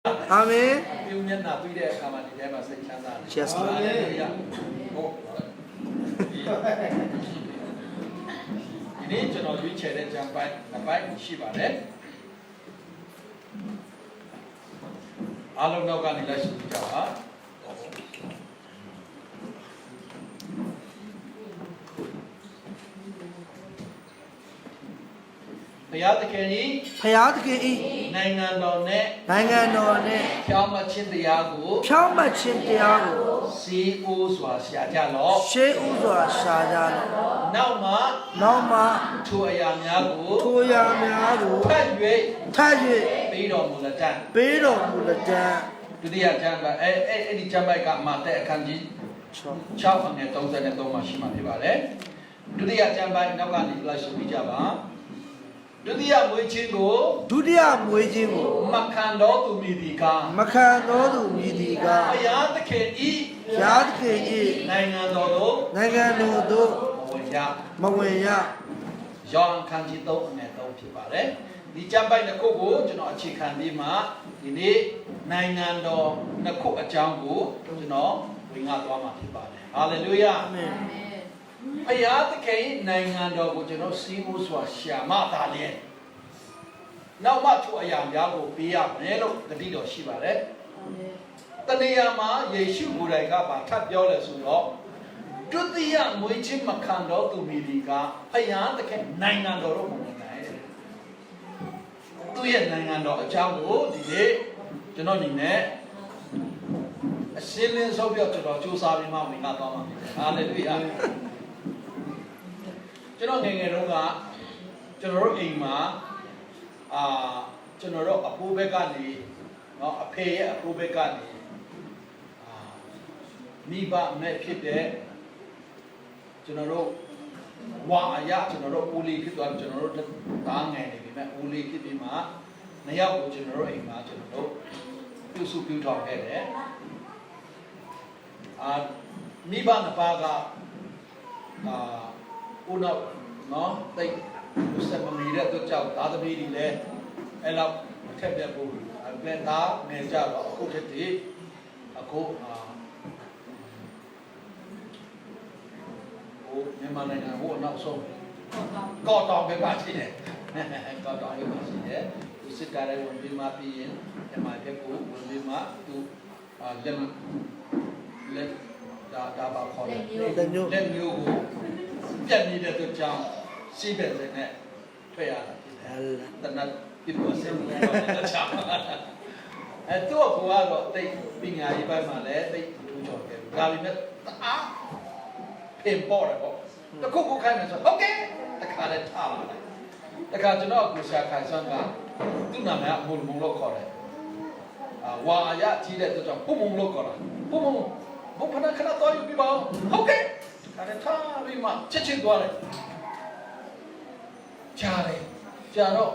Amen. You mean not to the come and never say Chanda. Yes. You need to know which head jump by a bike Shiva. I don't know what lesson to Java. ဘုရားသခင်ဤနိုင်ငံတော်နဲ့ဖြောင်းမခြင်းတရားကိုစီအိုးစွာရှာကြလော့နောက်မှထိုအရာများကိုထပ်၍ပေးတော်မူလက်တံဒုတိယကျမ်းပိုင်းအဲ့ဒီကျမ်းပိုင်းကမာသက်အခန်းကြီး6အငယ်33မှာရှိမှာဖြစ်ပါတယ်ဒုတိယကျမ်းပိုင်းနောက်ကနေလိုက်ဆိုပြကြပါဒုတိယမွေးခြင်းကိုမခံတော်သူမည်သည်ကားဘုရားသခင်ဤနိုင်ငံတော်သို့မဝင်ရယောဟန်ခန်းကြီး3အငယ်3ဖြစ်ပါတယ်ဒီကျမ်းပိုင်းတစ်ခုကိုကျွန်တော်အခြေခံပြီးမှဒီနေ့နိုင်ငံတော်နှစ်ခုအကြောင်းကိုကျွန်တော်ဝင်ငါသွားမှာဖြစ်ပါတယ်ဟာလေလုယာအာမင်ဘုရားသခင်နိုင်ငံတော်ကိုကျွန်တော်စီးဖို့ဆိုတာရှာမသာလေနောက်မှထိုအရာများကိုပေးရမယ်လို့တတိတော်ရှိပါတယ်တဏှာမှာယေရှုကိုယ်တိုင်ကပါထပ်ပြောလဲဆိုတော့ဒုတိယမွေးခြင်းမခံတော်သူမီဒီကဘုရားသခင်နိုင်ငံတော်ကိုဝင်နိုင်တယ်သူ့ရဲ့နိုင်ငံတော်အကြောင်းကိုဒီနေ့ကျွန်တော်ညီနဲ့အရှင်းလင်းဆုံးပြကျွန်တော်စူးစမ်းပြီးမှဝင်သွားမှာဖြစ်တယ်ဟာလေလုယာကျွန်တော်ငယ်ငယ်တုန်းကကျွန်တော်တို့အိမ်မှာကျွန်တော်တို့အဖိုးဘက်ကနေเนาะအဖေရဲ့အဖိုးဘက်ကနေမိဘမဲ့ဖြစ်တဲ့ကျွန်တော်တို့ဝါအရာကျွန်တော်တို့ဦးလေးဖြစ်သွားကျွန်တော်တို့တားငယ်နေပြီမဲ့ဦးလေးဖြစ်ပြီးမှနှစ်ယောက်ကိုကျွန်တော်တို့အိမ်မှာကျွန်တော်တို့ပြုစုပြုထောင်ခဲ့တယ်မိဘနှစ်ပါးကဦးနောက်เนาะတိတ်စက်မမီတဲ့တို့ကြောင့်သားသမီးတွေလည်းအဲ့လောက်အထက်ပြတ်ဖို့ပြန်သားငယ်ကြတော့အခုတည်းအခုမြန်မာနိုင်ငံဟိုနောက်ဆုံးကော့တောင်ပဲပါရှိတယ်ကော့တောင်ပဲပါရှိတယ်သူစစ်ကားရဲဝင်ပြီးမှပြီးရင်မြန်မာပြည်ကိုဝင်ပြီးမှသူလက်ဒါပါခေါ်တယ်လက်မျိုးကိုပြတ်နေတဲ့အတွက်ကြောင့်စီးပဲတဲ့နဲ့ထွက်ရတာဖြစ်တယ်တနတ်ပြဖို့စင်လို့တော့ချာအဲ့တော့ကိုကတော့တိတ်ပညာရေးပိုင်းမှာလည်းတိတ်ထူးချော်ခဲ့ဒါပေမဲ့အားပင်ပေါ်တယ်ပေါ့တခုခုခိုင်းမယ်ဆိုဟုတ်ကဲ့တခါလည်းထားလာတယ်တခါကျွန်တော်ကိုရှာခိုင်ဆွမ်းကသူ့နာမည်ကမုံလို့ခေါ်တယ်ဝါရကြီးတဲ့အတွက်ကြောင့်ပုံမုံလို့ခေါ်တာပုံမုံဘုဖနာခဏတော့ယူပြပါဟုတ်ကဲ့ဒါနဲ့ထားပြီးမှချက်ချင်းသွားတယ်ကြာတော့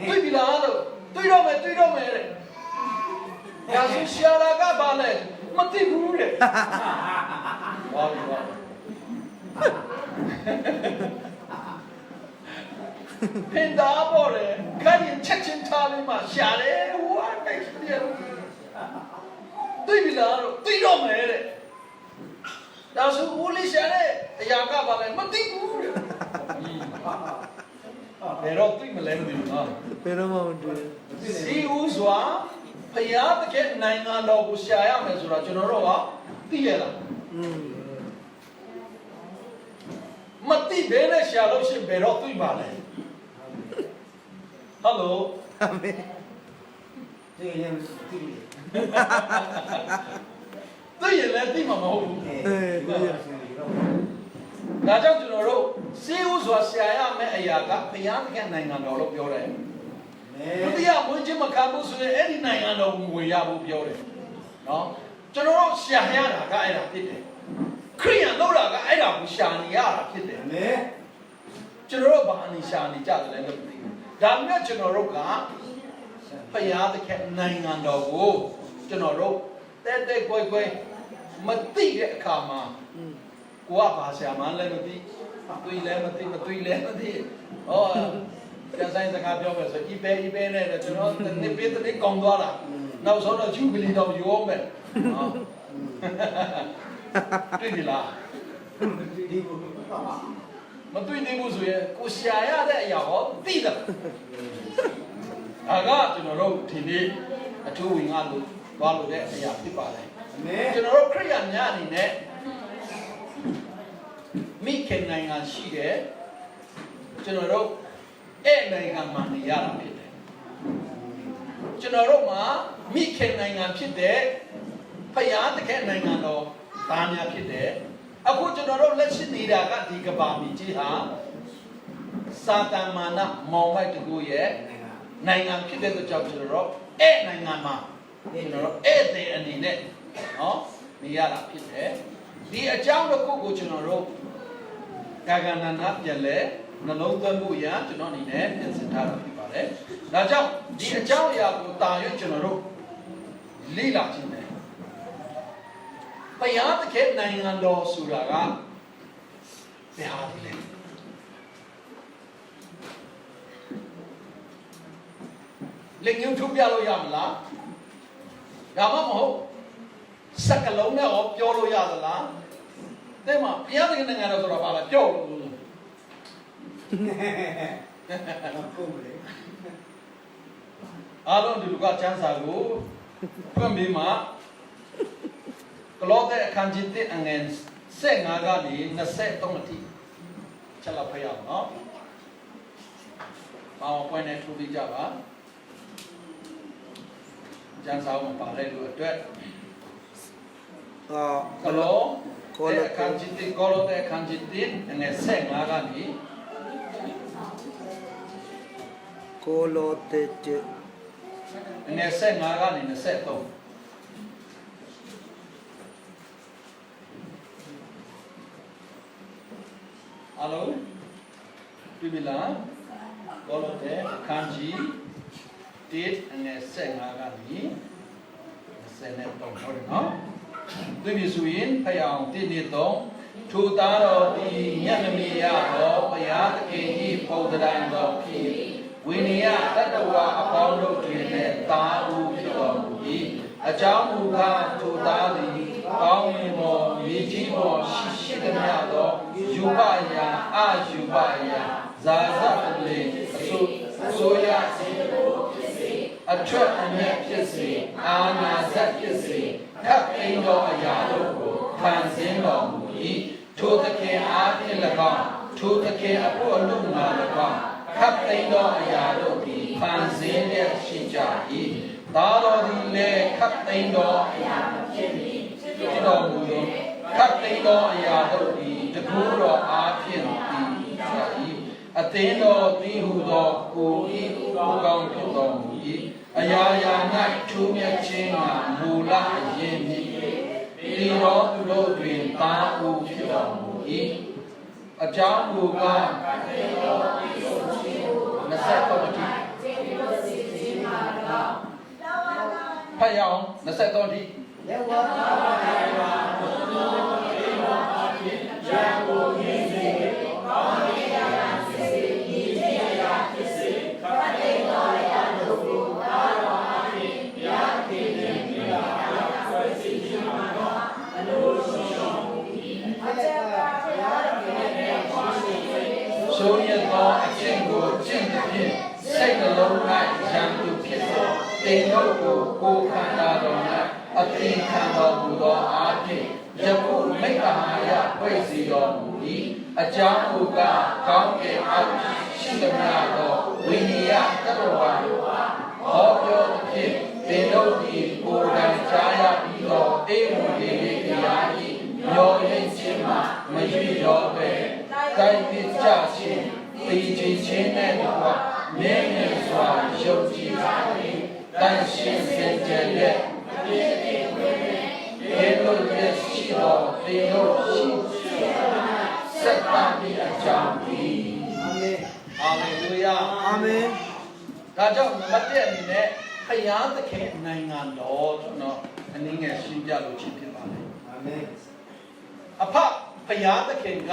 တွေ့ပြီလားလို့တွေ့တော့မယ်တဲ့ဒါဆိုရှာလာကပါလေမသိဘူးတဲ့ဝါပင်သားပေါ်လေခိုင်းချက်ချင်းထားပြီးမှရှာတယ်ဟိုအတိုက်တယ်တွေ့ပြီလားလို့တွေ့တော့မယ်တဲ့ဒါဆိုဦးလေးရှာတဲ့အရာကပါလေမသိဘူးတဲ့ဘယ်တော့သိမလဲမသိဘူးနော်ဘယ်တော့မှမတွေ့စီဦးစွာဘုရားသခင်နိုင်ငံတော်ကိုရှာရမယ်ဆိုတော့ကျွန်တော်တို့ကသိရလားမသိဘဲနဲ့ရှာလို့ရှိရင်ဘယ်တော့သိပါလဲဟယ်လိုအာမင်သိရင်လည်းသိမှာမဟုတ်ဘူးဒါကြောင့်ကျွန်တော်တို့စီဦးစွာရှာရမယ့်အရာကဘုရားသခင်နိုင်ငံတော်လို့ပြောတယ်ဒုတိယမွေးခြင်းမခံဘူးဆိုရင်အဲ့ဒီနိုင်ငံတော်ကိုဝင်ရဖို့ပြောတယ်နော်ကျွန်တော်တို့ရှာရတာကအဲ့ဒါဖြစ်တယ်ခရိယန်လို့တာကအဲ့ဒါကိုရှာနေရတာဖြစ်တယ်ကျွန်တော်တို့ဘာအနေရှာနေကြတယ်လဲလို့မသိဘူးဒါပေမဲ့ကျွန်တော်တို့ကဘုရားသခင်နိုင်ငံတော်ကိုကျွန်တော်တို့တဲကွယ်မသိတဲ့အခါမှာကိုကဘာရှာမှန်းလည်းမသိတွေ့လည်းမသိမတွေ့လည်းမသိဟော ကျဆိုင်စကားပြောမယ်ဆိုဤပဲနဲ့ကျွန်တော်နေပေးတဲ့ကောင်းသွားတာနောက်ဆုံးတော့ဂျူဘီလီတော့ရောမယ်နော်တွေ့ပြီလားမတွေ့သေးဘူးဆိုရင်ကိုရှာရတဲ့အရာဟောသိတယ်ဒါကကျွန်တော်တို့ဒီနေ့အထူးဝင်ငါလို့သွားလို့တဲ့အရာဖြစ်ပါတယ်ကျွန်တော်တို့ခရိယာများအနေနဲ့မိခင်နိုင်ငံရှိတယ်ကျွန်တော်တို့အဲ့နိုင်ငံမှာနေရတာဖြစ်တယ်ကျွန်တော်တို့မှာမိခင်နိုင်ငံဖြစ်တဲ့ဖယားတကယ်နိုင်ငံတော်သားများဖြစ်တယ်အခုကျွန်တော်တို့လက်ရှိနေတာကဒီကဘာမီကြီးဟာစာတန်မာနမောင်မိုက်တကူရဲ့နိုင်ငံဖြစ်တဲ့အတွက်ကြောင့်ကျွန်တော်တို့အဲ့နိုင်ငံမှာကျွန်တော်တို့အဲ့တဲ့အနေနဲ့နော်နေရတာဖြစ်တယ်ဒီအကြောင်းတစ်ခုကိုကျွန်တော်တို့ကာကနန္ဒပြန်လဲနှလုံးသွင်းမှုရကျွန်တော်အနေနဲ့ပြင်ဆင်ထားတာဖြစ်ပါတယ်ဒါကြောင့်ဒီအကြောင်းအရာကိုတာရွကျွန်တော်တို့လေ့လာခြင်းတယ်ဘုရားသခင်နိုင်ငံတော်ဆိုတာကဘယ်ဟာလဲလက်ညှိုးထုတ်ပြလို့ရမလားဒါမှမဟုတ်စကလုံးနဲ့ရောပြောလို့ရသလားတဲ့မှာဘုရားသခင်နိုင်ငံတော်ဆိုတာဘာလဲပြောလို့အားလုံးဒီလူကချမ်းသာကိုဖွင့်ပြီးမှကလောတဲ့အခန်းကြီး1အငယ်15ကနေ23အထိချက်လောက်ဖတ်ရအောင်နော်ဘာဝpointနဲ့ထူပြီးကြပါကျမ်းစာမှာပါတဲ့လူအတွက်ကလောတဲ့အခန်းကြီး1ကလောတဲ့အခန်းကြီး1အငယ်15ကနေကိုလိုတေတအငယ်15ကနေ23အလုံးပြပြီလားဘောလို့တဲ့အခန်းကြီး1အငယ်15ကနေ23ဟုတ်တယ်နော်ပြပြီဆိုရင်ဖျောင်း1နဲ့3ထိုသားတော်ဒီညံ့မီရတော်ဘုရားသခင်ဤပုံသဏ္ဍာန်တော်ဖြစ်ဝိနည်းတတ္တဝါအပေါင်းတို့တွင်လည်းသာဟုဖြစ်တော်မူ၏အကြောင်းမူကားထိုသားသည်ကောင်းမွန်သောမြေကြီးပေါ်ရှိသမျှသောယူပယာအာယူပယာဇာဇပလေအစိုးရအထွတ်အမြတ်ဖြစ်စေအာနာဇတ်ဖြစ်စေခပ်သိမ်းသောအရာတို့ကိုဖန်ဆင်းတော်မူ၏ထိုသခင်အားဖြင့်၎င်းထိုသခင်အဖို့အလို့ငါ၎င်းခပ်သိမ်းသောအရာတို့သည်ဖန်ဆင်းလျက်ရှိကြ၏သာတော်သည်လည်းခပ်သိမ်းသောအရာဖြစ်တော်မူသောခပ်သိမ်းသောအရာတို့သည်တကူတော်အားဖြင့်သည်ကြ၏အသင်းတော်သည်ဟူသောကိုဤကိုကောင်းဖြစ်တော်မူ၏အရာရာ၌ထူးမြတ်ခြင်းကမူလအရင်မြည်ဒီတော်သူတို့တွင်သာဟုဖြစ်တော်မူ၏အကြောင်းမူကား23အထိဖတ်ရအောင်23အထိလက်ဝါးပါပါဘုရားဒီမောအဖြစ်ရန်ကိုရင်းစေကောင်းရရာစစ်စေဤစေရာဖြစ်စေခတ်သိမ်းတော်ရာတို့ကိုသာတော်အဖြစ်ဘုရားခင်နှင့်ပြတာဆွေးစီခြင်းမှာတော့အလိုရှိတော်မူ၏အကျဉ်းကဘုရားခင်နှင့်ရှိစေဆိုရသောအကျင့်ကိုကျင့်သဖြင့်စိတ်နှလုံး၌ရန်သူဖြစ်သောတင်တို့ကိုကိုယ်ခန္ဓာတော်၌အသင်ခံတော်မူသောအားဖြင့်ယခုမိတ္တဟာယပြည့်စုံတော်မူ၏အကြောင်းမူကားကောင်းကင်အောက်ရှိသမျှသောဝိနည်းတတ္တဝါတို့အားဟောပြောသဖြင့်တင်တို့သည်ကိုယ်တိုင်ကြားရပြီးသောအေဝံဂေလိတရား၏မျောရင်းခြင်းမှမရွေ့ရောပဲတိုင်းပြကြခြင်းသိခြင်းနဲ့တကွမြဲမြံစွာယုံကြည်ထားသည်တန်ရှင်းစင်ကြယ်တဲ့ဒီလိုရဲ့ရှိတော်ဒီလိုရှိစက်ပါမိအကြောင်းဒီအာမင်ဟာလေလုယာအာမင်ဒါကြောင့်နံပါတ်1အနေနဲ့ဘုရားသခင်နိုင်ငံတော်ကျွန်တော်အနည်းငယ်ရှင်းပြလို့ဖြစ်ဖြစ်ပါမယ်အာမင်အဖဘုရားသခင်က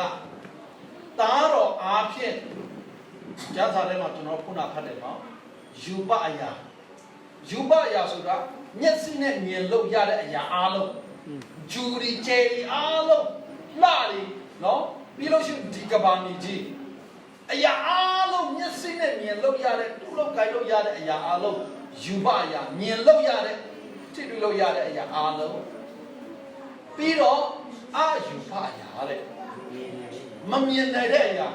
သားတော်အားဖြင့် ကျမ်းစာထဲမှာကျွန်တော်ခုနဖတ်တယ်နော်ယူပအရာဆိုတာမျက်စိနဲ့မြင်လို့ရတဲ့အရာအားလုံးဂျူရီချယ်ရီအားလုံးလှရီနော်ပြီးလို့ရှိရင်ဒီကဘာမီကြီးအရာအားလုံးမျက်စိနဲ့မြင်လို့ရတဲ့တူလို့ကြိုက်လို့ရတဲ့အရာအားလုံးယူပအရာမြင်လို့ရတဲ့ထိတွေ့လို့ရတဲ့အရာအားလုံးပြီးတော့အာယူပအရာတဲ့မမြင်နိုင်တဲ့အရာ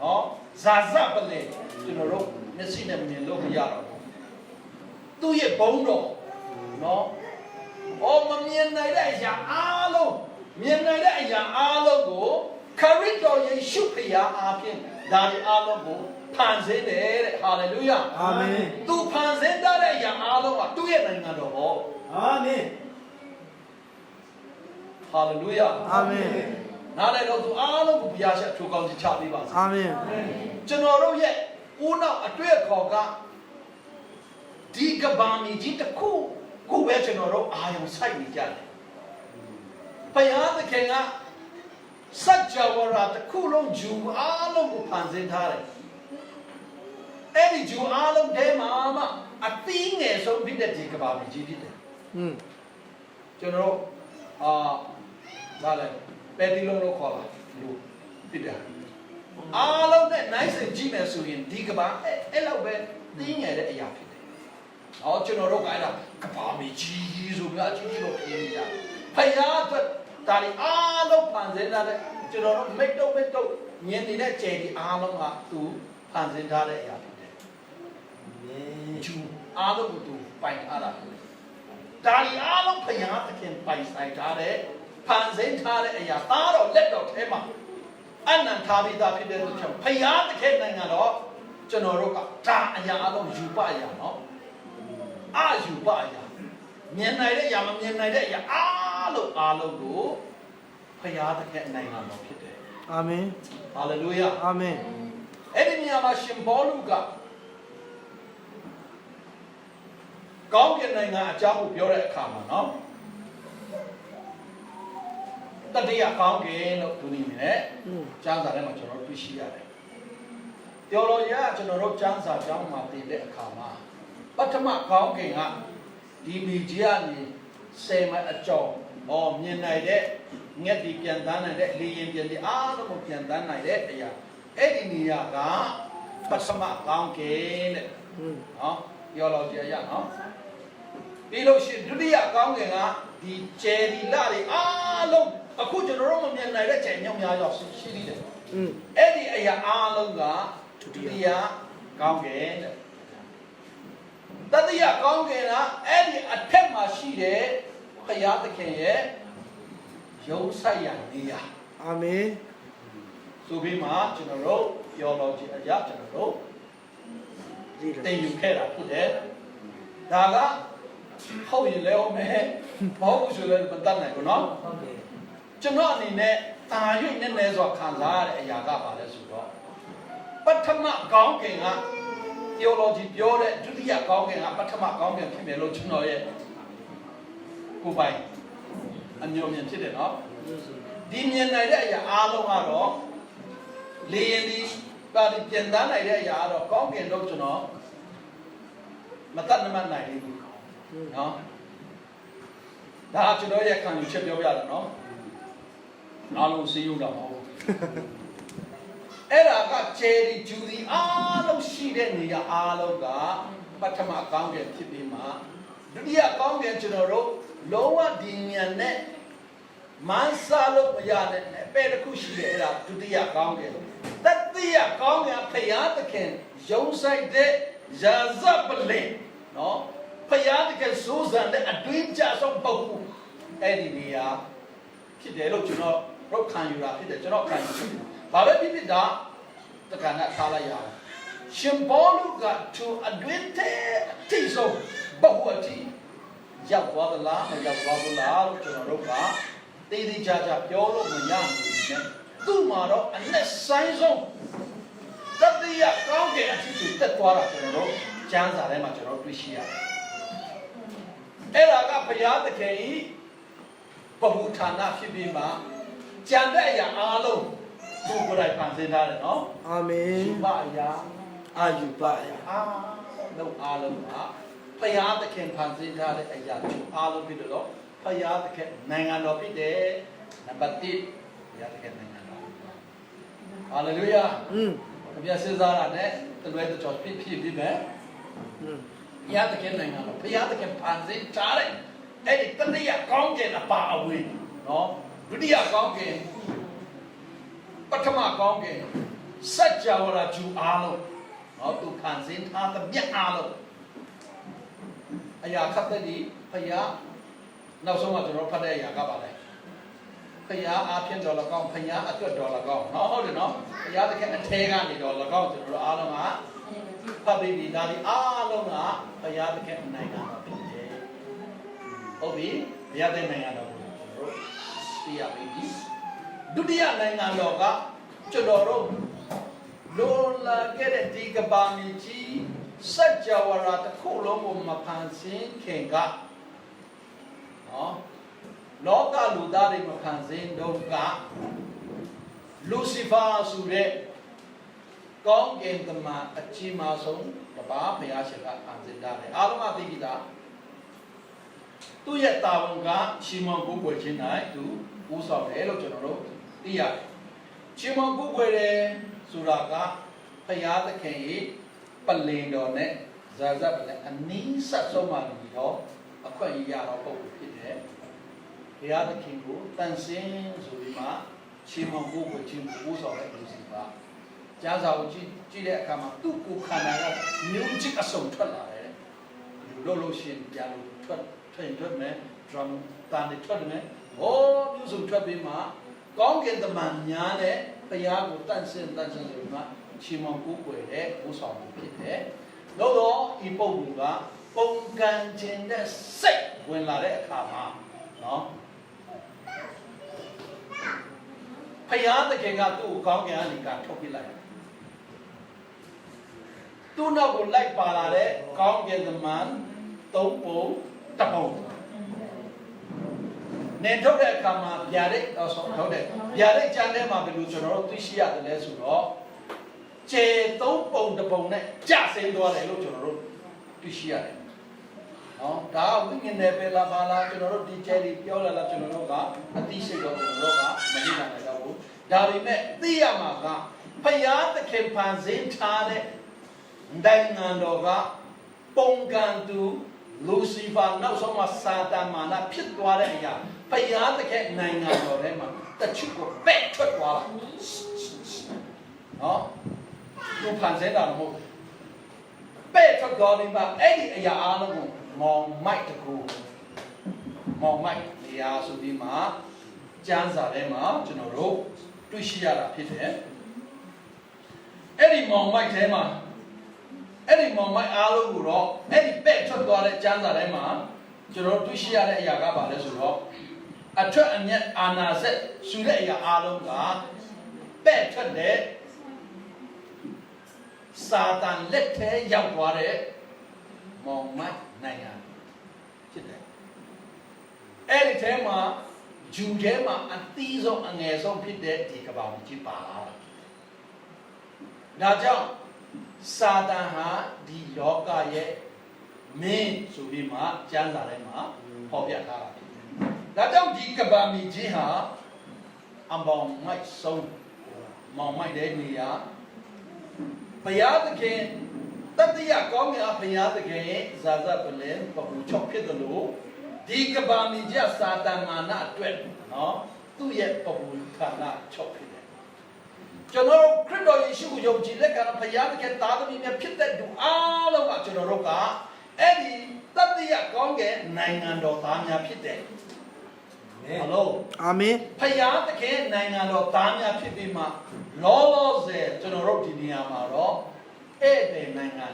နော်ဇာဇပလေကျွန်တော်တို့မျက်စိနဲ့မြင်လို့မရတော့ဘူးသူ့ရဲ့ဘုံတော်နော်မမြင်နိုင်တဲ့အရာအားလုံးမြင်နိုင်တဲ့အရာအားလုံးကိုခရစ်တော်ယေရှုဖခင်အားဖြင့်ဒါတွေအားလုံးကိုဖန်ဆင်းတယ်တဲ့ဟာလေလုယာအာမင်သူဖန်ဆင်းတဲ့အရာအားလုံးကသူ့ရဲ့နိုင်ငံတော်ဟောအာမင်ဟာလေလုယာအာမင်နားလည်တော့သူအားလုံးကိုဘုရားရှေ့ထိုးကောင်းချချပေးပါစေအာမင်ကျွန်တော်တို့ရဲ့ဦးနောက်အတွေ့အခေါ်ကဒီကဘာမီကြီးတစ်ခုကိုပဲကျွန်တော်တို့အာရုံစိုက်နေကြတယ်ဘုရားသခင်ကစัจ java ရာတစ်ခုလုံးဂျူအားလုံးကိုဖန်ဆင်းထားတယ်အဲ့ဒီဂျူအားလုံးထဲမှာမှအသီးငယ်ဆုံးဖြစ်တဲ့ဒီကဘာမီကြီးဖြစ်တယ်ကျွန်တော်တို့ဒါလည်းပဲတီလုံးလို့ခေါ်တာလို့ဖြစ်တယ်အားလုံးနဲ့နိုင်စင်ကြည့်မယ်ဆိုရင်ဒီကဘာအဲ့လောက်ပဲသီးငယ်တဲ့အရာဖြစ်တယ်ကျွန်တော်တို့ကအဲ့ဒါကဘာမီကြီးဆိုပြီးအကြီးလို့ပြောနေကြဖယားအတွက်ဒါဒီအားလုံးဖန်ဆင်းထားတဲ့ကျွန်တော်တို့မိတ်တုတ်မြင်နေတဲ့ကြယ်ဒီအားလုံးကသူဖန်ဆင်းထားတဲ့အရာဖြစ်တယ်ဂျူအားလုံးကိုသူပိုင်ထားတာဒါဒီအားလုံးဖယားသခင်ပိုင်ဆိုင်ထားတဲ့ဖန်ဆင်းထားတဲ့အရာသားတော်လက်တော်ထဲမှာအနန္တပြီးသားဖြစ်တဲ့သူကြောင့်ဖယားသခင်နိုင်ငံတော်ကျွန်တော်တို့ကဒါအရာအလုံးယူပအရာနော်အာယူပအရာမြင်နိုင်တဲ့အရာမမြင်နိုင်တဲ့အရာအားလုံးကိုဖယားသခင်နိုင်ငံတော်ဖြစ်တယ်အာမင်ဟာလေလုယာအာမင်အဲ့ဒီနေရာမှာရှင်ဘောလူကကောင်းကင်နိုင်ငံအကြောင်းကိုပြောတဲ့အခါမှာနော်တတိယကောင်းကင်လို့သူနေတယ်ကျမ်းစာထဲမှာကျွန်တော်တွေ့ရှိရတယ်။ပြောလို့ရကျွန်တော်တို့ကျမ်းစာကြောင်းမှာသိတဲ့အခါမှာပထမကောင်းကင်ကဒီမီကြီးကနေ10မိုင်အကျော်မြင်နိုင်တဲ့ငှက်ဒီပြန်တန်းနိုင်တဲ့လေရင်ပြန်ဒီအားလုံးကိုပြန်တန်းနိုင်တဲ့အရာအဲ့ဒီနေရာကပထမကောင်းကင်တဲ့နော်ပြောလို့ကြရနော်ပြီးလို့ရှိရင်ဒုတိယကောင်းကင်ကဒီကျယ်ဒီလတွေအားလုံးအခုကျွန်တော်တို့မမြင်နိုင်တဲ့ကျယ်မြောက်များရောက်ရှိသေးတယ်အဲ့ဒီအရာအားလုံးကဒုတိယကောင်းကင်တဲ့တတိယကောင်းကင်ကအဲ့ဒီအထက်မှာရှိတဲ့ဘုရားသခင်ရဲ့ရုပ်ဆိုင်ရာနေရာအာမင်ဆိုပြီးမှကျွန်တော်တို့ပြောလို့ကြအရာကျွန်တော်တို့တင်ယူခဲ့တာဖြစ်တယ်ဒါကဟုတ်ရင်လည်းဟုတ်မယ်မဟုတ်ဘူးဆိုလည်းမတတ်နိုင်ဘူးเนาะကျွန်တော်အနေနဲ့တာရွေ့နည်းနည်းဆိုခံစားရတဲ့အရာကပါလဲဆိုတော့ပထမကောင်းကင်ကtheology ပြောတဲ့ဒုတိယကောင်းကင်ကပထမကောင်းကင်ဖြစ်မယ်လို့ကျွန်တော်ရဲ့ကိုယ်ပိုင်အမျိုးမြင်ဖြစ်တယ်เนาะဒီမြင်နိုင်တဲ့အရာအားလုံးကတော့လေရင်ဒီပါဒီပြန်တန်းနိုင်တဲ့အရာကတော့ကောင်းကင်တော့ကျွန်တော်မတတ်နမနိုင်ဘူးเนาะဒါကျွန်တော်ရဲ့ခံယူချက်ပြောပြတာเนาะအားလုံးစီးရုံတော့မဟုတ်အဲ့ဒါကကျယ်ဒီဂျူဒီအားလုံးရှိတဲ့နေရာအားလုံးကပထမကောင်းကင်ဖြစ်ပြီးမှဒုတိယကောင်းကင်ကျွန်တော်တို့လုံးဝဒီဉာဏ်နဲ့မန်းစားလို့မရတဲ့အပေတစ်ခုရှိတယ်အဲ့ဒါဒုတိယကောင်းကင်တတိယကောင်းကင်ဖယားသခင်ရုံးဆိုင်တဲ့ရာဇပလင်နော်ဖယားသခင်စိုးစံတဲ့အတွင်းကြဆုံးပုဂ္ဂိုလ်အဲ့ဒီနေရာဖြစ်တယ်လို့ကျွန်တော်တို့ခံယူတာဖြစ်တယ်ကျွန်တော်ခံယူတယ်ဘာပဲဖြစ်ဖြစ်ဒါတက္ကနာထားလိုက်ရအောင်ရှင်ဘောလူကသူအတွင်းတဲ့အတိဆုံးပုဂ္ဂိုလ်အထိရောက်သွားသလားမရောက်သွားဘူးလားလို့ကျွန်တော်တို့ကတေးသေးချာချာပြောလို့မရဘူးနဲ့သူ့မှာတော့အနဲ့ဆိုင်ဆုံးတတိယကောင်းကင်အထိသူတက်သွားတာကျွန်တော်တို့ကျမ်းစာထဲမှာကျွန်တော်တွေ့ရှိရတယ်အဲ့ဒါကဘုရားသခင်ဤဘုဟုဌာနဖြစ်ပြီးမှကျန်တဲ့အရာအားလုံး သူကိုယ်တိုင်ဖန်ဆင်းထားတယ်နော် အာမင် ယူပါအရာ အာယူပါယ လုံးအားလုံးကဖယားသခင်ဖန်ဆင်းထားတဲ့အရာကျအားလုံးဖြစ်တော့ဖယားသခင်နိုင်ငံတော်ဖြစ်တယ်နံပါတ်1ဖယားသခင်နိုင်ငံတော်ဟာလေလုယာအပြည့်စစားတာနဲ့တလွဲတကြောဖြစ်မယ်ဘုရားသခင်နိုင်ငံတော်ဘုရားသခင်ဖန်ဆင်းထားတဲ့အဲ့ဒီတတိယကောင်းကင်အပါအဝင်နော်ဒုတိယကောင်းကင်ပထမကောင်းကင်စัจ java ရာကျူအားလုံးနော်သူဖန်ဆင်းထားတဲ့မြတ်အားလုံးအရာခတ်တဲ့ဒီဘုရားနောက်ဆုံးမှကျွန်တော်ဖတ်တဲ့အရာကပါလေဘုရားအားဖြင့်တော်၎င်းဘုရားအတွက်တော်၎င်းနော်ဟုတ်တယ်နော်ဘုရားသခင်အထဲကနေတော်၎င်းကျွန်တော်တို့အားလုံးကဖတ်ပြီးဒါဒီအားလုံးကဘုရားသခင်နိုင်ငံတော်ဖြစ်တယ်ဟုတ်ပြီဘုရားသခင်နိုင်ငံတော်ကိုကျွန်တော်တို့သိရပြီဒုတိယနိုင်ငံတော်ကကျွန်တော်တို့လိုလာခဲ့တဲ့ဒီကဘာမီကြီးစัจ java ရာတစ်ခုလုံးကိုမဖန်ဆင်းခင်ကနော်လောကလူသားတွေမဖန်ဆင်းတော့ကလူစီဖာဆိုတဲ့ကောင်းကင်တမန်အကြီးမားဆုံးတပါးဘုရားရှင်ကဖန်ဆင်းထားတယ်အားလုံးကသိပြီလားသူ့ရဲ့တာဝန်ကရှီမွန်ကိုယ်ွယ်ခြင်း၌သူဦးဆောင်တယ်လို့ကျွန်တော်တို့သိရတယ်ရှီမွန်ကိုယ်ွယ်တယ်ဆိုတာကဘုရားသခင်၏ပလင်တော်နဲ့ဇာဇတ်လည်းအနည်းဆက်ဆုံးမှလို့တော့အခွင့်အရေးရတော့ပုံဖြစ်တယ်ဘုရားသခင်ကိုတန်ဆင်းဆိုပြီးမှရှီမွန်ကိုယ်ွယ်ခြင်းကိုဦးဆောင်တဲ့လူစီပါကျမ်းစာကိုကြည့်တဲ့အခါမှာသူ့ကိုယ်ခန္ဓာကမျိုးချစ်အစုံထွက်လာတယ်လို့ရှိရင်ပြန်လို့ထွက်မယ် drum တန်တွေထွက်မယ်ဟောမျိုးစုံထွက်ပြီးမှကောင်းကင်တမန်များနဲ့ဘုရားကိုတန်ဆင်းဆိုပြီးမှရှီမွန်ကိုယ်ွယ်တဲ့ဦးဆောင်မှုဖြစ်တယ်လို့တော့ဒီပုံကပုံကန်ခြင်းတဲ့စိတ်ဝင်လာတဲ့အခါမှာနော်ဘုရားသခင်ကသူ့ကိုကောင်းကင်ကနေကထုတ်ပြလိုက်သူ့နောက်ကိုလိုက်ပါလာတဲ့ကောင်းကင်တမန်သုံးပုံတစ်ပုံနေထုတ်တဲ့အခါမှာဗျာဒိတ်ဟုတ်တယ်ဗျာဒိတ်ကျမ်းထဲမှာဘယ်လိုကျွန်တော်တို့သိရှိရတယ်လဲဆိုတော့ခြေသုံးပုံတစ်ပုံနဲ့ကျဆင်းသွားတယ်လို့ကျွန်တော်တို့သိရှိရတယ်နော်ဒါဝိညာဉ်နယ်ပယ်လာပါလားကျွန်တော်တို့ဒီခြေလေးပြောလာလားကျွန်တော်တို့ကအသိစိတ်တော့ကျွန်တော်တို့ကမသိနိုင်တော့ဘူးဒါပေမဲ့သိရမှာကဘုရားသခင်ဖန်ဆင်းထားတဲ့နိုင်ငံတော်ကပုံကံသူလူစီဖာနောက်ဆုံးမှာစာတန်မာနဖြစ်သွားတဲ့အရာဘုရားသခင်နိုင်ငံတော်ထဲမှာတချို့ကိုပဲ့ထွက်သွားတာနော်သူဖန်ဆင်းတာမဟုတ်ပဲ့ထွက်သွားပြီးမှအဲ့ဒီအရာအားလုံးကိုမောင်မိုက်တကူမောင်မိုက်နေရာဆိုပြီးမှကျမ်းစာထဲမှာကျွန်တော်တို့တွေ့ရှိရတာဖြစ်တယ်အဲ့ဒီမောင်မိုက်ထဲမှာအဲ့ဒီမောင်မိုက်အားလုံးကိုတော့အဲ့ဒီပဲ့ထွက်သွားတဲ့ကျမ်းစာထဲမှာကျွန်တော်တွေ့ရှိရတဲ့အရာကဘာလဲဆိုတော့အထွက်အမြတ်အာနာစက်ဆူတဲ့အရာအားလုံးကပဲ့ထွက်တဲ့စာတန်လက်ထဲရောက်သွားတဲ့မောင်မိုက်နိုင်ငံဖြစ်တယ်အဲ့ဒီထဲမှာဂျူထဲမှာအသီးဆုံးအငယ်ဆုံးဖြစ်တဲ့ဒီကဘာကြီးပါလာတာဒါကြောင့်စာတန်ဟာဒီလောကရဲ့မင်းဆိုပြီးမှကျမ်းစာထဲမှာဖော်ပြထားတာဖြစ်တယ်။ဒါကြောင့်ဒီကဘာမီကြီးဟာအမောင်မိုက်ဆုံးမောင်မိုက်တဲ့နေရာဘုရားသခင်တတိယကောင်းကင်ဘုရားသခင်ရဲ့ဇာဇပလင်ပပူချုပ်ဖြစ်တယ်လို့ဒီကဘာမီကြီးစာတန်မာနအတွက်နော်သူ့ရဲ့ပပူဌာနချုပ်ဖြစ်တယ်ကျွန်တော်ခရစ်တော်ယေရှုကိုယုံကြည်တဲ့အခါဘုရားသခင်သားသမီးများဖြစ်တဲ့သူအားလုံးကကျွန်တော်တို့ကအဲ့ဒီတတိယကောင်းကင်နိုင်ငံတော်သားများဖြစ်တယ်ဟယ်လိုအာမင်ဘုရားသခင်နိုင်ငံတော်သားများဖြစ်ပြီးမှလောလောဆယ်ကျွန်တော်တို့ဒီနေရာမှာတော့ဧည့်သည်နိုင်ငံ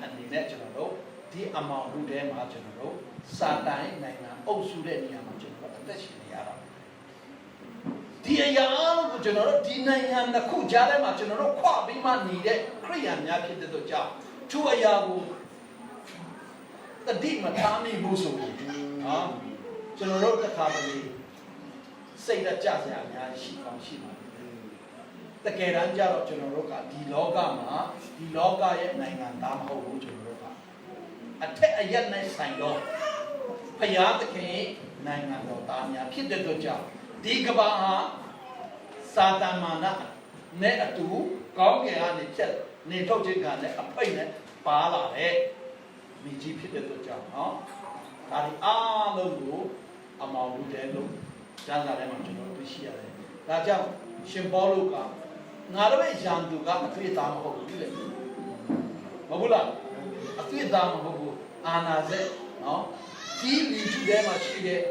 အနေနဲ့ကျွန်တော်တို့ဒီအမောင်တို့ထဲမှာကျွန်တော်တို့စာတိုင်နိုင်ငံအုပ်စုတဲ့နေရာမှာကျွန်တော်တို့အသက်ရှင်နေရတာဒီအရာကိုကျွန်တော်တို့ဒီနိုင်ငံတစ်ခုကြားထဲမှာကျွန်တော်တို့ခွပြီးမှနေတဲ့ခရိယန်များဖြစ်တဲ့တို့ကြောင့်သူအရာကိုတတိမထားမိဘူးဆိုရင်နော်ကျွန်တော်တို့တစ်ခါတလေစိတ်နဲ့ကြစရာအများကြီးရှိကောင်းရှိပါတယ် တကယ်တမ်းကျတော့ကျွန်တော်တို့ကဒီလောကမှာဒီလောကရဲ့နိုင်ငံသားမဟုတ်ဘူးကျွန်တော်တို့ကအထက်အရက်နဲ့ဆိုင်တော့ဖယားသခင်နိုင်ငံတော်သားများဖြစ်တဲ့အတွက်ကြောင့်ဒီကဘာဟာစာတန်မာနနဲ့အတူကောင်းကင်ကနေဖြတ်နေထုတ်ခြင်းကလည်းအဖိတ်နဲ့ပါလာတဲ့မိကြီးဖြစ်တဲ့အတွက်ကြောင့်နော်ဒါဒီအားလုံးကိုအမောင်လူတဲ့လို့ကျမ်းစာထဲမှာကျွန်တော်တွေ့ရှိရတယ်ဒါကြောင့်ရှင်ပေါလုကငါတို့ရဲ့ယံသူကအသွေးသားမဟုတ်ဘူးလေမဟုတ်ဘူးလားအသွေးသားမဟုတ်ဘူးအာနာစက်နော်ဒီလူထုထဲမှာရှိတဲ့